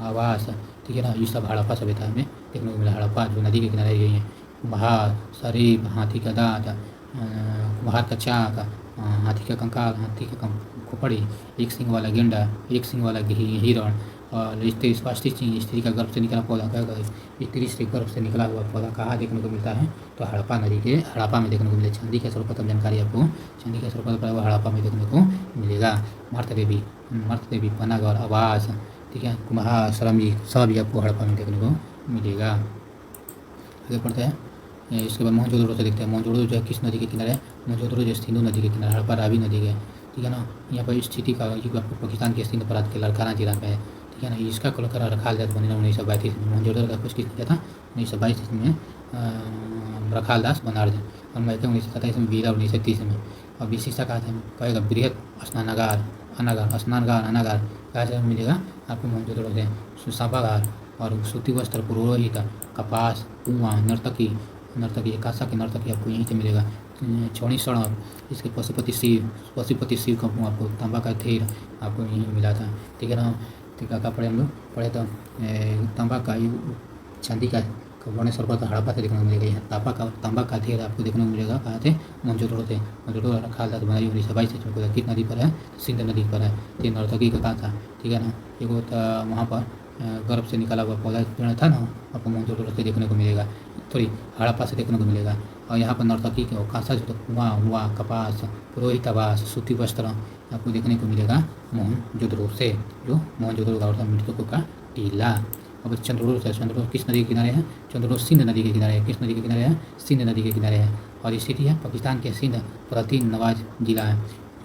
आवास, ठीक है ना, ये सब हड़प्पा सभ्यता में देखने को मिला। हड़प्पा जो नदी के किनारे यही है। कुम्हार, शरीफ, हाथी का दांत, कुम्हार का चाक, हाथी का कंकाल, हाथी का खोपड़ी, एक सिंग वाला गेंडा, एक सिंग वाला हिरण, और स्त्री, स्वास्तिक चिन्ह, स्त्री का गर्भ से निकला पौधा, स्त्री से गर्भ से निकला हुआ पौधा कहाँ देखने को मिलता है, तो हड़प्पा नदी के हड़प्पा में देखने को मिलेगा। चांदी का सर्वप्रथम जानकारी आपको, चांदी का सर्वप्रथम हड़प्पा में देखने को मिलेगा। मारुति देवी, पनागढ़, आवास, ठीक है, कुम्हार, श्रमिक, सब आपको हड़प्पा में देखने को मिलेगा। आगे बढ़ते हैं। इसके बाद मोहनजोदड़ो से देखते हैं। मोहनजोदड़ो जो है किस नदी के किनारे है, मोहनजोदड़ो जो सिंधु नदी के किनारे, हड़प्पा रावी नदी के। ठीक है ना। यहाँ पर स्थिति का आपको पाकिस्तान के सिंध प्रांत के लड़काना जिला में है। ठीक है ना। इसका कलकरा रखाल दास बनेगा 1932 में। मोहनजोदड़ो का कुछ किस किया था 1922 में, रखाल दास बनार्ज, और मैके 1927 में, वीरा 1930 में। और विशेषता कहा था कहेगा बृहद स्नानागार, अनागार कहा से मिलेगा आपको मोहनजोदड़ो से। सांपागार और सूती वस्त्र, पुरोहित, कपास, कुआं, नर्तकी कासा की नर्तकी आपको यहीं से मिलेगा। चौड़ी सड़क, इसके पशुपति शिव का आपको तांबा का थेर आपको यहीं मिला था। ठीक है ना। ठीक है, पढ़े हम लोग पढ़े तो तांबा का, चांदी का बने सर्वप्रथम हड़प्पा से देखने को मिलेगा। यहाँ तांबा का थेर आपको देखने को मिलेगा कहाँ से, मोहनजोदड़ो से। मोहनजोदड़ो रखाल दास बनाई 1922 से। किस नदी पर है, सिंध नदी पर है। ये नर्तकी का था। ठीक है ना। एक वहाँ पर गर्भ से निकाला हुआ पौधा पेड़ था ना, आपको मोहनजोदड़ो से देखने को मिलेगा, सॉरी हड़प्पा से देखने को मिलेगा। और यहाँ पर नर्तकी के कांसा जो कुआं हुआ, कपास, पुरोहित, आवास, सूती वस्त्र आपको देखने को मिलेगा मोहनजोदड़ो से, जो मोहनजोदड़ो का अर्थ मृतकों का टीला। अब चंद्रोड़ किस नदी के किनारे है, चंद्रोड़ सिंध नदी के किनारे है। किस नदी के किनारे है, सिंध नदी के किनारे है। और स्थिति है पाकिस्तान के सिंध प्रांतीय नवाज जिला है।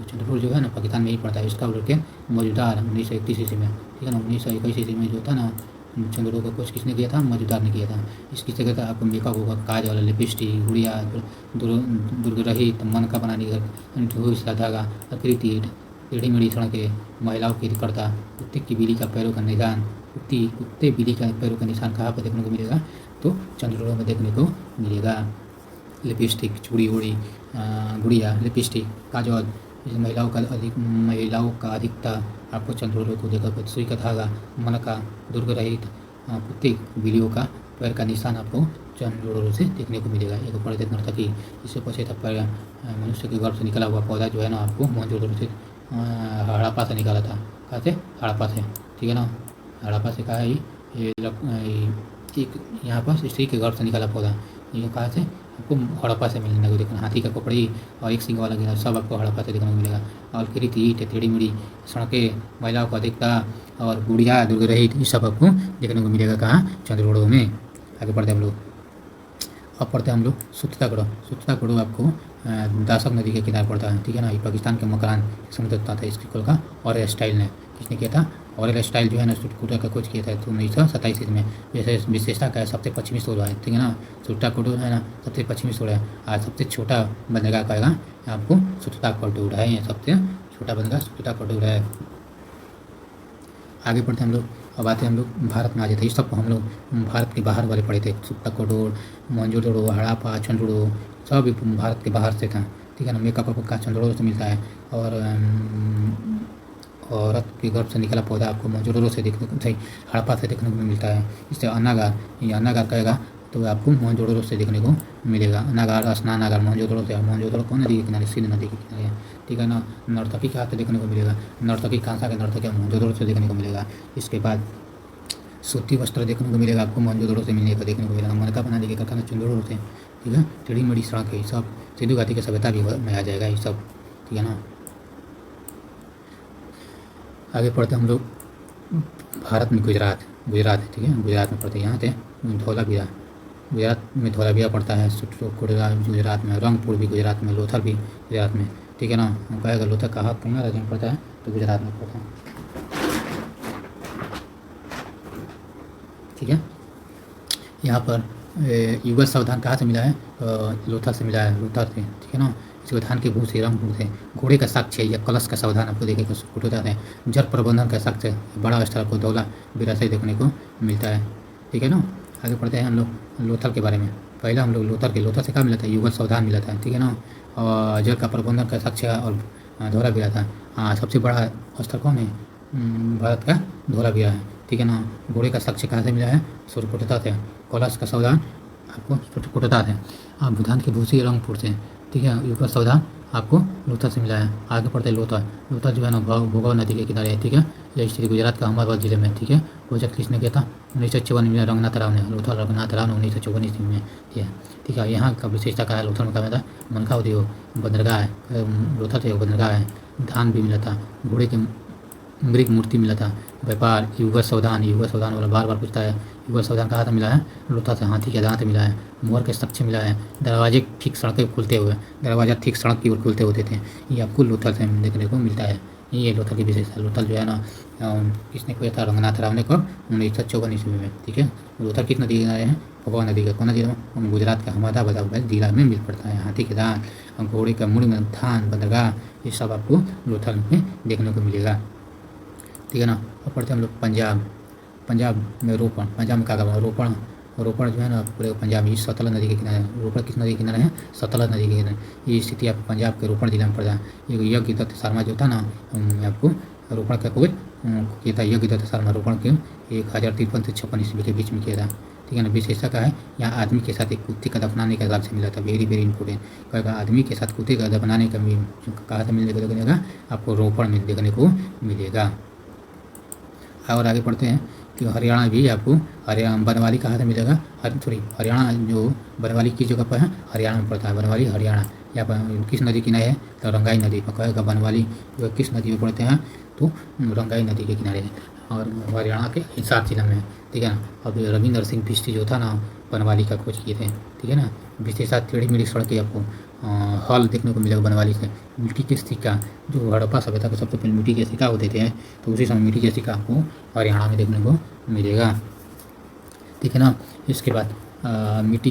चंद्रोड़ जो है ना पाकिस्तान में ही पड़ता है। इसका उल्लेख मौजूदार 1931 ईस्वी में। ठीक है ना। 1921 ईस्वी में जो था ना चंद्रोड़ का कुछ किसने किया था, मौजूदार ने किया था। इसकी जगह था आपको मेकअप होगा, काजल, लिपस्टिक, गुड़िया, दुर्गरहित, मन का बनाने का धागा, आकृति, टेढ़ी मेढ़ी सड़कें, महिलाओं की करता, कुत्ते की बिल्ली का पैरों का निशान, कुत्ते बिल्ली का पैरों का निशान कहाँ पर देखने को मिलेगा, तो चंद्रोड़ में देखने को मिलेगा। लिपस्टिक, चूड़ी उड़ी, गुड़िया, लिपस्टिक, काजल, जैसे महिलाओं का अधिकता आपको चंद्रोदय को देखा, सुई का धागा, मनका, दुर्ग रहित कुत्ते बिल्लियों का पैर का निशान आपको चंद्रोदय से देखने को मिलेगा। एक पंडित नर्तकी, इससे पश्चात पर मनुष्य के गर्भ से निकला हुआ पौधा जो है ना आपको मोहनजोदड़ो से हड़प्पा से निकाला था। कहाँ से? हड़प्पा से, ठीक है ना। हड़प्पा से कहा है ये एक यहाँ पर स्त्री के गर्भ से निकाला पौधा, ये कहाँ से? आपको हड़प्पा से मिलने को देखना। हाथी का खोपड़ी और एक सिंग वाला गिरा सब आपको हड़प्पा से देखने को मिलेगा। और कृत ईंट, टेढ़ी मेढ़ी सड़कें, महिलाओं को अधिकता और गुड़िया दुर्ग रहित, ये सब आपको देखने को मिलेगा। कहाँ? चंद्रोदय में। आगे बढ़ते हम लोग। अब पढ़ते हैं हम लोग सुत्तागुड़ो आपको दासक नदी के किनारे पड़ता है, ठीक है ना। ये पाकिस्तान के मकरान समुद्र था इसकी खोल का। और स्टाइल ने किसने किया था? और स्टाइल जो है ना सुट्टाकुडो का खोज किया था तो 1927 में। जैसे विशेषता का है सबसे पश्चिमी छोर है, ठीक है ना। सुट्टाकुडो है ना सबसे पश्चिमी छोर है। आज सबसे छोटा बंदरगाह कहेगा आपको सुट्टाकुडो है, ये सबसे छोटा बंदरगाह सुट्टाकुडो है। आगे बढ़ते हम लोग। अब आते हैं हम लोग भारत में आ जाते हैं। इस सबको हम लोग भारत के बाहर वाले पढ़े थे। सुट्टाकुडो, मोहनजोदड़ो, हड़प्पा, चंद्रोदय सब भारत के बाहर से था, ठीक है ना। मेकअप का चंद्रोदय से मिलता है। और औरत के गर्भ से निकला पौधा आपको मोहनजोदड़ो से देखने को सही हड़प्पा से देखने को मिलता है। इससे अन्नागार, ये अन्नागार कहेगा तो आपको मोहनजोदड़ो से देखने को मिलेगा। अन्नागार, स्नानागार मोहनजोदड़ो से। मोहनजोदड़ो कौन नदी के किनारे? सिंध नदी के किनारे, ठीक है ना। नर्तकी कहाँ से देखने को मिलेगा? नर्तकी कांसा के नर्तकी मोहनजोदड़ो से देखने को मिलेगा। इसके बाद सूती वस्त्र देखने को मिलेगा आपको मोहनजोदड़ो से मिलने का देखने को मिलेगा। मनका बनाने के कारखाना चंद्रोदय से, ठीक है। टेढ़ी मेढ़ी सड़क है, सब सिंधु घाटी की सभ्यता भी में आ जाएगा ये सब, ठीक है ना। आगे पढ़ते हम लोग भारत में गुजरात, ठीक है। गुजरात में पढ़ते यहाँ थे धौलावीरा, गुजरात में धौलावीरा पड़ता है। सुट्टाकुडो गुजरात में, रंगपुर भी गुजरात में, लोथल भी गुजरात में, ठीक है ना। कहेगा लोथल कहाँ पूर्णा राज्य में पड़ता है तो गुजरात में पड़ता है, ठीक है। यहाँ पर युगल सावधान कहाँ से मिला है? लोथल से मिला है, लोथल से, ठीक है ना। इसको धान के भूसे, रंगपुर से। घोड़े का साक्ष्य या कलश का सावधान आपको देखेगा फोटो जाते हैं। जल प्रबंधन का साक्ष्य बड़ा स्तर आपको धौलावीरा से देखने को मिलता है, ठीक है ना। आगे पढ़ते हैं हम लोग लोथल के बारे में। पहले हम लोग लोथल से क्या मिला था? युगल सावधान मिला था, ठीक है ना। और जल का प्रबंधन का साक्ष्य और धौलावीरा था। सबसे बड़ा स्थल कौन है? भारत का धौलावीरा है, ठीक है ना। घोड़े का साक्ष्य कहाँ से मिला है? सुरकोटता से। कलश का सावधान आपको सुरकोटता से। भूटान के भूसी रंगपुर से, ठीक है। युगल सावधान आपको लोथल से मिला है। आगे पढ़ते हैं लोथल जो है ना भोगाव नदी के किनारे है, ठीक है। यह स्थिति गुजरात का अहमदाबाद जिले में, ठीक है। प्रोजेक्ट किसने किया था? 1954 में रंगनाथ राव ने। लोथल रंगनाथ राव ने 1954 ईस्वी में किया, ठीक है। यहाँ का विशेषता का है लोथल में क्या मिला था? मनका उद्योग, बंदरगाह है, लोथल से बंदरगाह है। धान भी मिला था, घोड़े के मृग मूर्ति मिला था, व्यापार। युगल सावधान वाला बार बार पूछता है। युगल सावधान कहाँ से मिला है? लोथल से। हाथी के दांत मिला है, मोहर के साक्ष्य मिला है। दरवाजे ठीक सड़कें खुलते हुए, दरवाजा ठीक सड़क की ओर खुलते होते थे, ये आपको लोथल से देखने को मिलता है। ये लोथल की विशेषता। लोथल जो है ना किसने किया था? रंगनाथ राव ने। कब? 1954 ईस्वी में, ठीक है। लोथल किस नदी के किनारे हैं? भोगाव नदी का। कौन नदी में? गुजरात का अहमदाबाद जिला में मिल पड़ता है। हाथी के दांत, घोड़े का मुड़, धान, बंदरगाह, ये सब आपको लोथल में देखने को मिलेगा, ठीक है ना। और पढ़ते हैं हम लोग पंजाब में रोपण। पंजाब में क्या करना? रोपण जो है ना पूरे पंजाब में सतलज नदी के किनारे। रोपण किस नदी के किनारे है? सतलज नदी के किनारे। ये स्थिति आपको पंजाब के रोपण जिला में पड़ जाए। ये यज्ञ दत्त शर्मा जो था ना आपको रोपण का खोज किया था। यज्ञ दत्त शर्मा रोपण के 1053 से 56 ईस्वी के बीच में किया था, ठीक है ना। विशेषता का है यहाँ आदमी के साथ एक कुत्ते का दफनाने का से मिला था। वेरी इंपॉर्टेंट कहेगा आदमी के साथ कुत्ते का दफनाने का कहाँ से मिलने को मिलेगा? आपको रोपण में देखने को मिलेगा। और आगे पढ़ते हैं कि हरियाणा भी आपको बनवाली कहाँ से मिलेगा? हरियाणा जो बनवाली की जगह पर है हरियाणा में पड़ता है। बनवाली हरियाणा। यहाँ पर किस नदी किनारे है? तो रंगाई नदी पर। कहेगा बनवाली जो किस नदी में पड़ते हैं? तो रंगाई नदी के किनारे है और हरियाणा के हिसार जिला में, ठीक है ना। अब रविंद्र सिंह बिष्ट जो था ना बनवाली का खोज किए थे, ठीक है ना। विशेषता टेढ़ी मेढ़ी सड़कें आपको हॉल देखने को मिलेगा बनवाली से। मिट्टी के सिक्का जो हड़प्पा सभ्यता के सबसे पहले मिट्टी के सिक्का होते थे, तो उसी समय मिट्टी के सिक्का आपको हरियाणा में देखने को मिलेगा, ठीक है ना। इसके बाद मिट्टी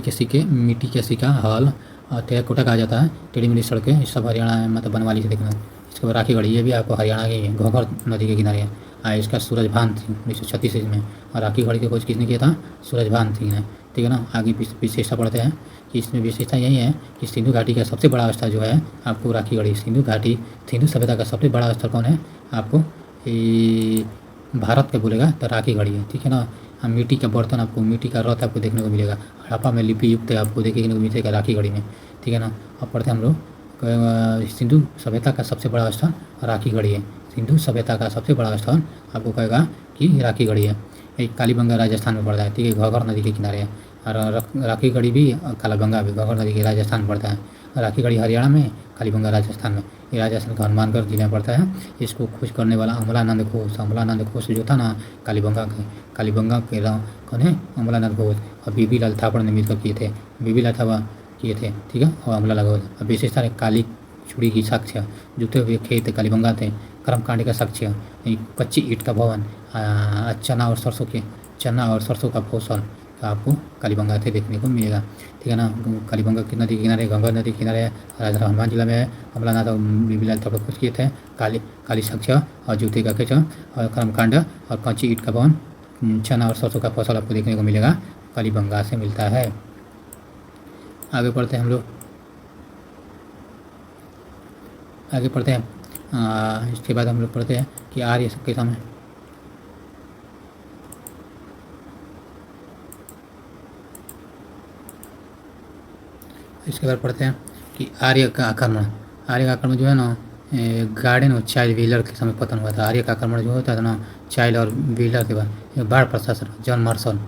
के सिक्का हॉल टेराकोटा कहा जाता है। टेढ़ी मेढ़ी सड़कें ये सब हरियाणा मतलब बनवाली से देखना। इसके बाद राखी गढ़ी, ये भी आपको हरियाणा की घोघर नदी के किनारे है। इसका सूरजभान सिंह 1936 में। और राखी गढ़ी की खोज किसने किया था? सूरजभान सिंह ने, ठीक है ना। आगे विशेषता पढ़ते हैं कि इसमें विशेषता यही है कि सिंधु घाटी का सबसे बड़ा स्थल जो है आपको राखी गढ़ी। सिंधु सभ्यता का सबसे बड़ा स्थल कौन है आपको भारत का बोलेगा तो राखी गढ़ी है, ठीक है ना। मिट्टी का बर्तन आपको, मिट्टी का रथ आपको देखने को मिलेगा। हड़प्पा में लिपि युक्त आपको देखने को मिलेगा राखी गढ़ी में, ठीक है ना। अब पढ़ते हैं हम लोग सिंधु सभ्यता का सबसे बड़ा स्थल राखी गढ़ी है। सिंधु सभ्यता का सबसे बड़ा स्थल आपको कहेगा कि राखी गढ़ी है। एक कालीबंगा राजस्थान में पड़ता है, ठीक है, घाघर नदी के किनारे है। और राखी गढ़ी भी कालाबंगा भी घाघर नदी के राजस्थान में पड़ता है। राखी गढ़ी हरियाणा में, कालीबंगा राजस्थान में। ये राजस्थान का हनुमानगढ़ जिले में पड़ता है। इसको खोज करने वाला अमलानंद घोष जो था ना कालीबंगा के कौन है, अमलानंद घोष और बीबी लाल थापड़ ने मिलकर किए थे, किए थे, ठीक है। और अमलानंद घोष अब विशेषता है काली चूड़ी की साक्ष्य, जुते हुए खेत कालीबंगा थे, कर्मकांड का साक्ष्य, कच्ची ईंट का भवन, चना और सरसों का फसल आपको कालीबंगा से देखने को मिलेगा, ठीक है ना। कालीबंगा की नदी के किनारे, गंगा नदी के किनारे राजस्थान हनुमान जिला में है। अमलानाथ और बीबीलाल थापड़ खोज किए थे काली साक्ष्य और जूते का खेत और कर्मकांड और कच्ची ईंट का भवन, चना और सरसों का फसल आपको देखने को मिलेगा, कालीबंगा से मिलता है। आगे पढ़ते हैं हम लोग, इसके बाद हम लोग पढ़ते हैं कि आर्य के समय इसके बाद पढ़ते हैं कि आर्य का आक्रमण जो है ना गार्डन और चाइल्ड व्हीलर के समय पतन हुआ था। आर्य का आक्रमण जो होता था ना चाइल्ड और व्हीलर के बाद, बाढ़ प्रशासन, जॉन मार्शल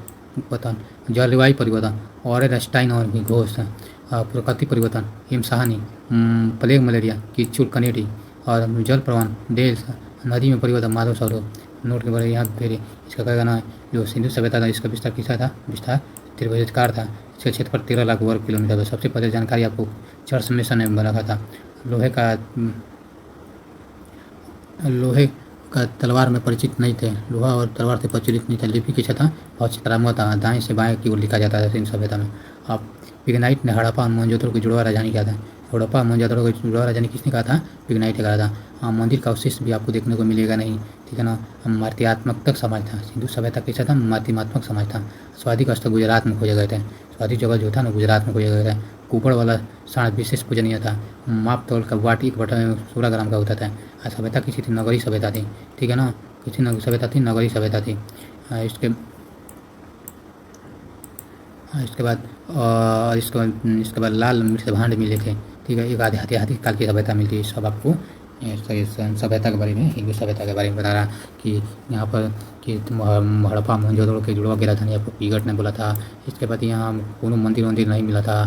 पतन, जलवायु परिवर्तन, ऑरेनस्टाइन और घोष, प्रकृति परिवर्तन, हिमसाहनी, प्लेग मलेरिया, कीचुड़ कनेडी और जल प्रवाह, डेल्स, नदी में परिवर्तन, माधव सौरभ। नोट के बारे यहाँ फिर इसका क्या कहना है, जो सिंधु सभ्यता था इसका विस्तार किसा था, विस्तार त्रिभुजाकार था। इसका क्षेत्रफल 13 लाख वर्ग किलोमीटर था। सबसे पहले जानकारी आपको चर्च मिशन में बना था। लोहे का तलवार में परिचित नहीं थे, लोहा और तलवार से परिचित नहीं थे। लिपि की छटा और चित्रात्मक था, दाएं से बाएं की ओर लिखा जाता था सिंधु सभ्यता में। अब पिग्नाइट ने हड़प्पा और मोहनजोदड़ो को जुड़वा राजधानी किया था। हड़प्पा मोहनजोदड़ो को जुड़वा राजधानी किसने कहा था, पिग्नाइट ने कहा था। मंदिर का अवशेष भी आपको देखने को मिलेगा नहीं, ठीक है ना। मातृआत्मक समाज था सिंधु सभ्यता कैसा था, मातृआत्मक समाज था। स्वादिक स्थल गुजरात में खोजे गए थे, स्वादिक जगह जो था ना गुजरात में खोजे गए थे। कुपड़ वाला साढ़ विशेष पूजनीय था। माप तौल का वाट 1/16 ग्राम का होता था। सभ्यता किसी थी, नगरी सभ्यता थी, ठीक है ना। किसी सभ्यता थी, नगरी सभ्यता थी। इसके बाद लाल मिर्च भांड मिले थे, ठीक है। एक आध्यात्मिक काल की सभ्यता मिलती है। सब आपको सभ्यता के बारे में, हिंदू सभ्यता के बारे में बता रहा कि यहाँ पर कि हड़प्पा मोहनजोदड़ो के जुड़वा की राजधानी आपको पीगट ने बोला था। इसके बाद यहाँ कोनो मंदिर नहीं मिला था।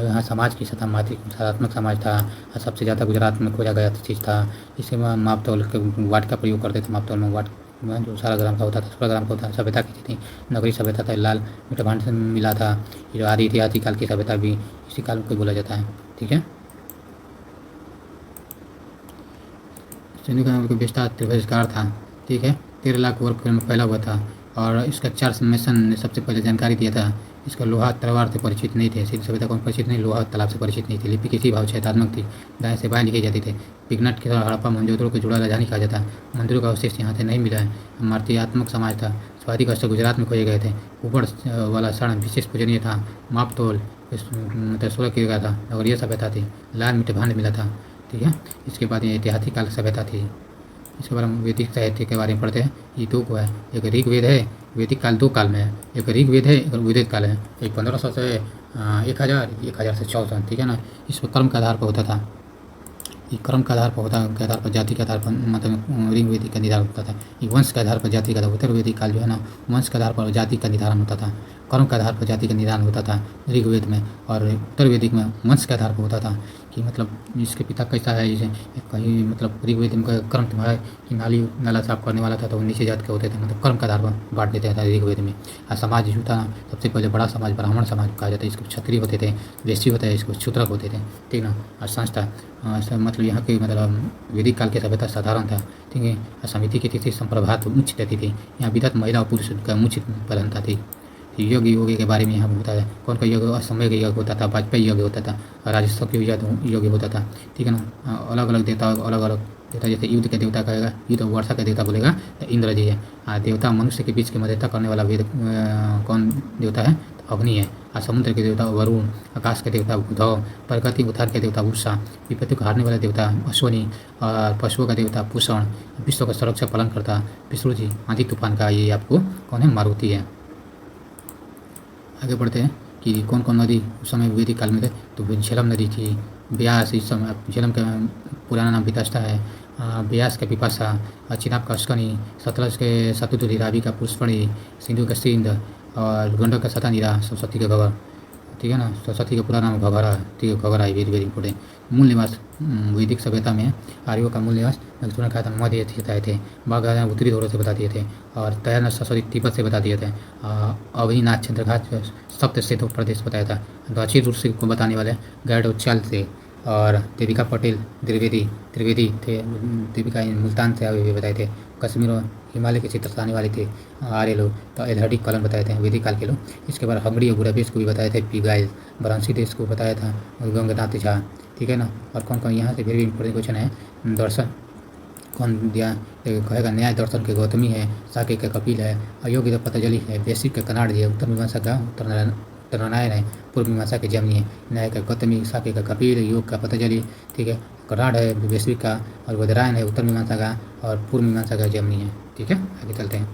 यहाँ समाज की सतह मातृत्वात्मक समाज था। सबसे ज़्यादा गुजरात में खोजा गया चीज़ था। इसके बाद माप तौल के वाट का प्रयोग करते थे। माप तौल में वाट जो 16 ग्राम का होता था, 16 ग्राम का होता था। सभ्यता की थी, नगरी सभ्यता था। लाल मीठा भांड से मिला था। ये जो आदि ऐतिहासिक काल की सभ्यता भी इसी काल को बोला जाता है, ठीक है। सिंधु का विस्तार त्रिभुजाकार था, ठीक है। 13 लाख वर्ग किलोमीटर में फैला हुआ था। और इसका चार्ल्स मिशन ने सबसे पहले जानकारी दिया था। इसका लोहा तलवार से परिचित नहीं थे, सिंधु सभ्यता को परिचित नहीं, लोहा तालाब से परिचित नहीं थी। लिपि किसी भाव क्षेत्रात्मक थी, दाएं से बाएं लिखे जाते थे। पिग्नाट के साथ हड़प्पा मोहनजोदड़ो को जुड़ा राजधानी कहा जाता है। मंदिरों का अवशेष यहाँ से नहीं मिला है। मातृआत्मक समाज था। स्वादिक स्थल गुजरात में खोजे गए थे। ऊपर वाला साढ़ विशेष पूजनीय था। माप तोल 16 किया गया था। नगरीय सभ्यता थी। लाल मीठे भांड मिला था, ठीक है। इसके बाद ये ऐतिहासिक काल सभ्यता थी। इसके बारे में वैदिक साहित्य के बारे में पढ़ते हैं। ये दो को है, एक ऋग्वेद है। वैदिक काल 2 काल में है, एक ऋग्वेद है, एक वैदिक काल है। एक 1500 से 1000 से 1400, ठीक है ना। इसमें कर्म के आधार पर होता था। ये कर्म के आधार पर के आधार पर, जाति के आधार पर, मतलब ऋग्वेदिक का निर्धारण होता था। ये वंश के आधार पर जाति का था। उत्तर वैदिक काल जो है ना वंश के आधार पर जाति का निर्धारण होता था। कर्म के आधार पर जाति का निर्धारण होता था ऋग्वेद में। और उत्तर वैदिक में वंश के आधार पर होता था कि मतलब इसके पिता कैसा है। इसे कहीं मतलब ऋग्वेद में कर्म है कि नाला साफ करने वाला था तो वो नीचे जात के होते थे, मतलब कर्म के आधार पर बांट देते थे ऋग्वेद में। और समाज जो था सबसे पहले बड़ा समाज ब्राह्मण समाज कहा जाता है। इसको क्षत्रिय होते थे, वैश्य होता है, इसको शूद्रक होते थे, ठीक ना। और संस्था मतलब यहाँ की मतलब वैदिक काल की सभ्यता साधारण था, ठीक है। समिति की तिथि संप्रभात उच्च तिथि थी। यहाँ विधत महिला और पुरुष का उच्च प्रधानता थी। योग के बारे में यहाँ होता है। कौन का योग, असमय का योग होता था, वाजपेयी योग होता था, राजस्व के योग होता था, ठीक है ना। अलग अलग देवता अलग अलग देवता जैसे युद्ध के देवता कहेगा, युद्ध वर्षा के देवता बोलेगा तो इंद्र जी है। देवता मनुष्य के बीच की मध्यस्थता करने वाला वेद कौन देवता है? तो अग्नि है। समुद्र के देवता वरुण, आकाश के देवता उद्धव, प्रकृति उद्धार के देवता उषा, विपत्ति को हारने वाले देवता अश्वनी, और पशुओं का देवता पूषण, विश्व का सुरक्षा पालन करता विष्णु जी, आंधी तूफान का ये आपको कौन है? मारुति है। आगे बढ़ते हैं कि कौन कौन नदी उस समय वैदिक काल में थे। तो झेलम नदी थी, ब्यास, इस समय झेलम का पुराना नाम वितस्ता है, ब्यास का पिपासा, चिनाब का अश्कनी, सतलज के सतुतुली, रावी का पुष्पणी, सिंधु का सिंध, और गंडक का सतानीरा, सरस्वती का घगर, ठीक है ना। सरस्वती का पूरा नाम घघरा, ठीक है, घघरा है, वेरी वेरी इंपॉर्टेंट। मूल निवास वैदिक सभ्यता में आर्यों का मूल निवास मैंने कहा था मध्य एशिया बताए थे, बाघा उत्तरी धोरों से बता दिए थे, और तयान सरस्वती तिब्बत से बता दिए थे, अवनीनाथ चंद्रघाट सप्त सेतु प्रदेश बताया था। दक्षिण रूस को बताने वाले गैरडोचाल से, और देविका पटेल त्रिवेदी थे, देविका मुल्तान से हुए बताए थे। कश्मीर और हिमालय के क्षेत्र से आने वाले थे आर्य लोग, तो एल्हडी कलन बताए थे वैदिक काल के लोग। इसके बाद हंगरी और बुडापेस्ट को भी बताए थे पिगाइल, वाराणसी देश को बताया था गंगनाथ झा, ठीक है ना। और कौन कौन यहाँ से वेरी इंपॉर्टेंट क्वेश्चन है। दर्शन कौन दिया कहेगा? न्याय दर्शन के गौतमी है, साके का कपिल है, अयोग्य का पतंजलि है, वैश्विक का कनाड है, उत्तर मीमांसा का उत्तर नारायण है, पूर्व मीमांसा के जमनी है। न्याय का गौतमी, साके का कपिल, योग का पतंजलि, ठीक है, कनाड है वैश्विक का, और वज्रायन है उत्तर मीमांसा का, और पूर्व मीमांसा का जमनी है, ठीक है। आगे चलते हैं।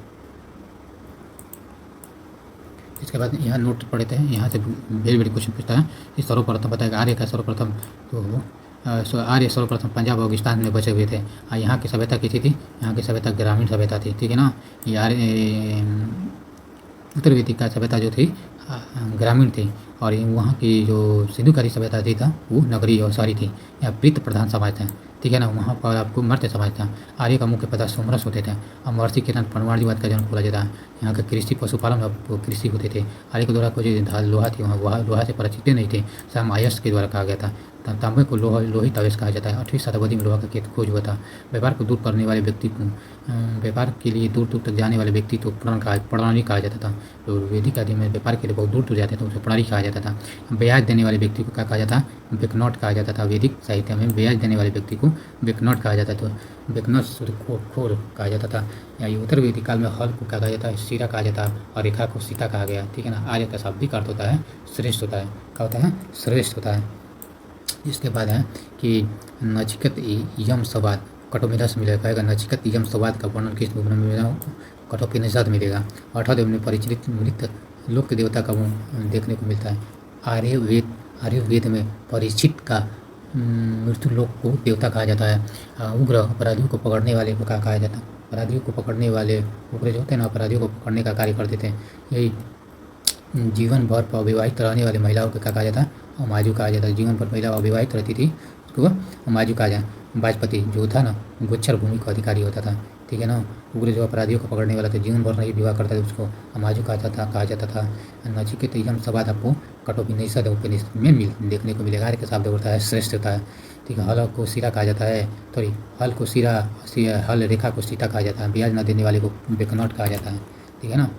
इसके बाद यहाँ नोट पढ़ते हैं, यहाँ से वेरी वेरी क्वेश्चन पूछता है कि सर्वप्रथम बताएगा आर्य का सर्वप्रथम, तो आर्य सर्वप्रथम पंजाब और पाकिस्तान में बचे हुए थे। यहाँ की सभ्यता कैसी थी? यहाँ की सभ्यता ग्रामीण सभ्यता थी, ठीक है ना। ये आर्य उत्तर वैदिक का सभ्यता जो थी ग्रामीण थी, और वहाँ की जो सिंधुकारी सभ्यता थी था वो नगरीय और शहरी थी। यहाँ प्रीत प्रधान समाज था, ठीक है ना। वहाँ पर आपको मर्त्य समाज था। आर्य का मुख्य पदार्थ सोमरस होते थे, और महर्षि के परमाणुवाद का जन्म बोला जाता है। यहाँ का कृषि पशुपालन और कृषि होते थे। आर्य के द्वारा कोई लोहा थी, वहाँ लोहा से परिचित नहीं थे, साम आयस के द्वारा कहा गया था। तांबे को लोहित अवयस कहा जाता है। 8वीं शताब्दी में लोहा का खोज हुआ था। व्यापार को दूर करने वाले व्यक्ति को, व्यापार के लिए दूर दूर तक जाने वाले व्यक्ति को प्रणाली कहा जाता था। तो वैदिक आदि में व्यापार के लिए बहुत दूर दूर जाते थे, उसे प्रणाली कहा जाता था। ब्याज देने वाले व्यक्ति को क्या कहा जाता? बेकनॉट कहा जाता था। वैदिक साहित्य में ब्याज देने वाले व्यक्ति को बेकनॉट कहा जाता था। बेकनॉट खोर कहा जाता था। या उत्तर वैदिक काल में हल को क्या कहा जाता है? सिरा कहा जाता है, और रेखा को सीता कहा गया, ठीक है ना। आर्य का शाब्दिक अर्थ होता है श्रेष्ठ होता है। क्या होता है? श्रेष्ठ होता है। इसके बाद है कि नचिकेत यम संवाद कठोपनिषद से मिलेगा। कहेगा नचिकेत यम संवाद का वर्णन किस बुक में मिलेगा? कठोपनिषद मिलेगा। 8वें में परिचित मृत लोक देवता का देखने को मिलता है। आर्यवेद में परिचित का मृत्यु लोक को देवता कहा जाता है। उग्र अपराधियों को पकड़ने वाले को क्या कहा जाता है? अपराधियों को पकड़ने वाले उग्र जो होते हैं ना, अपराधियों को पकड़ने का कार्य करते थे। यही जीवन भर अविवाहित रहने वाली महिलाओं को क्या कहा जाता है? अमाजु कहा जाता है। जीवन भर महिला अविवाहित रहती थी उसको अमाजु कहा जाए। वाजपति जो था ना, गोचर भूमि का अधिकारी होता था, ठीक है ना। उग्र जो अपराधियों को पकड़ने वाला था, जीवन भर नहीं विवाह करता था, उसको अमाजु कहा जाता था। नचिकेत यम संवाद आपको कठोपनिषद उपनिषद में देखने को मिलेगा। के शब्द होता है श्रेष्ठ होता है, ठीक है। हल को सिरा कहा जाता है, सॉरी हल को सिरा, हल रेखा को सीता कहा जाता है। ब्याज न देने वाले को बेकनॉट कहा जाता है, ठीक है ना।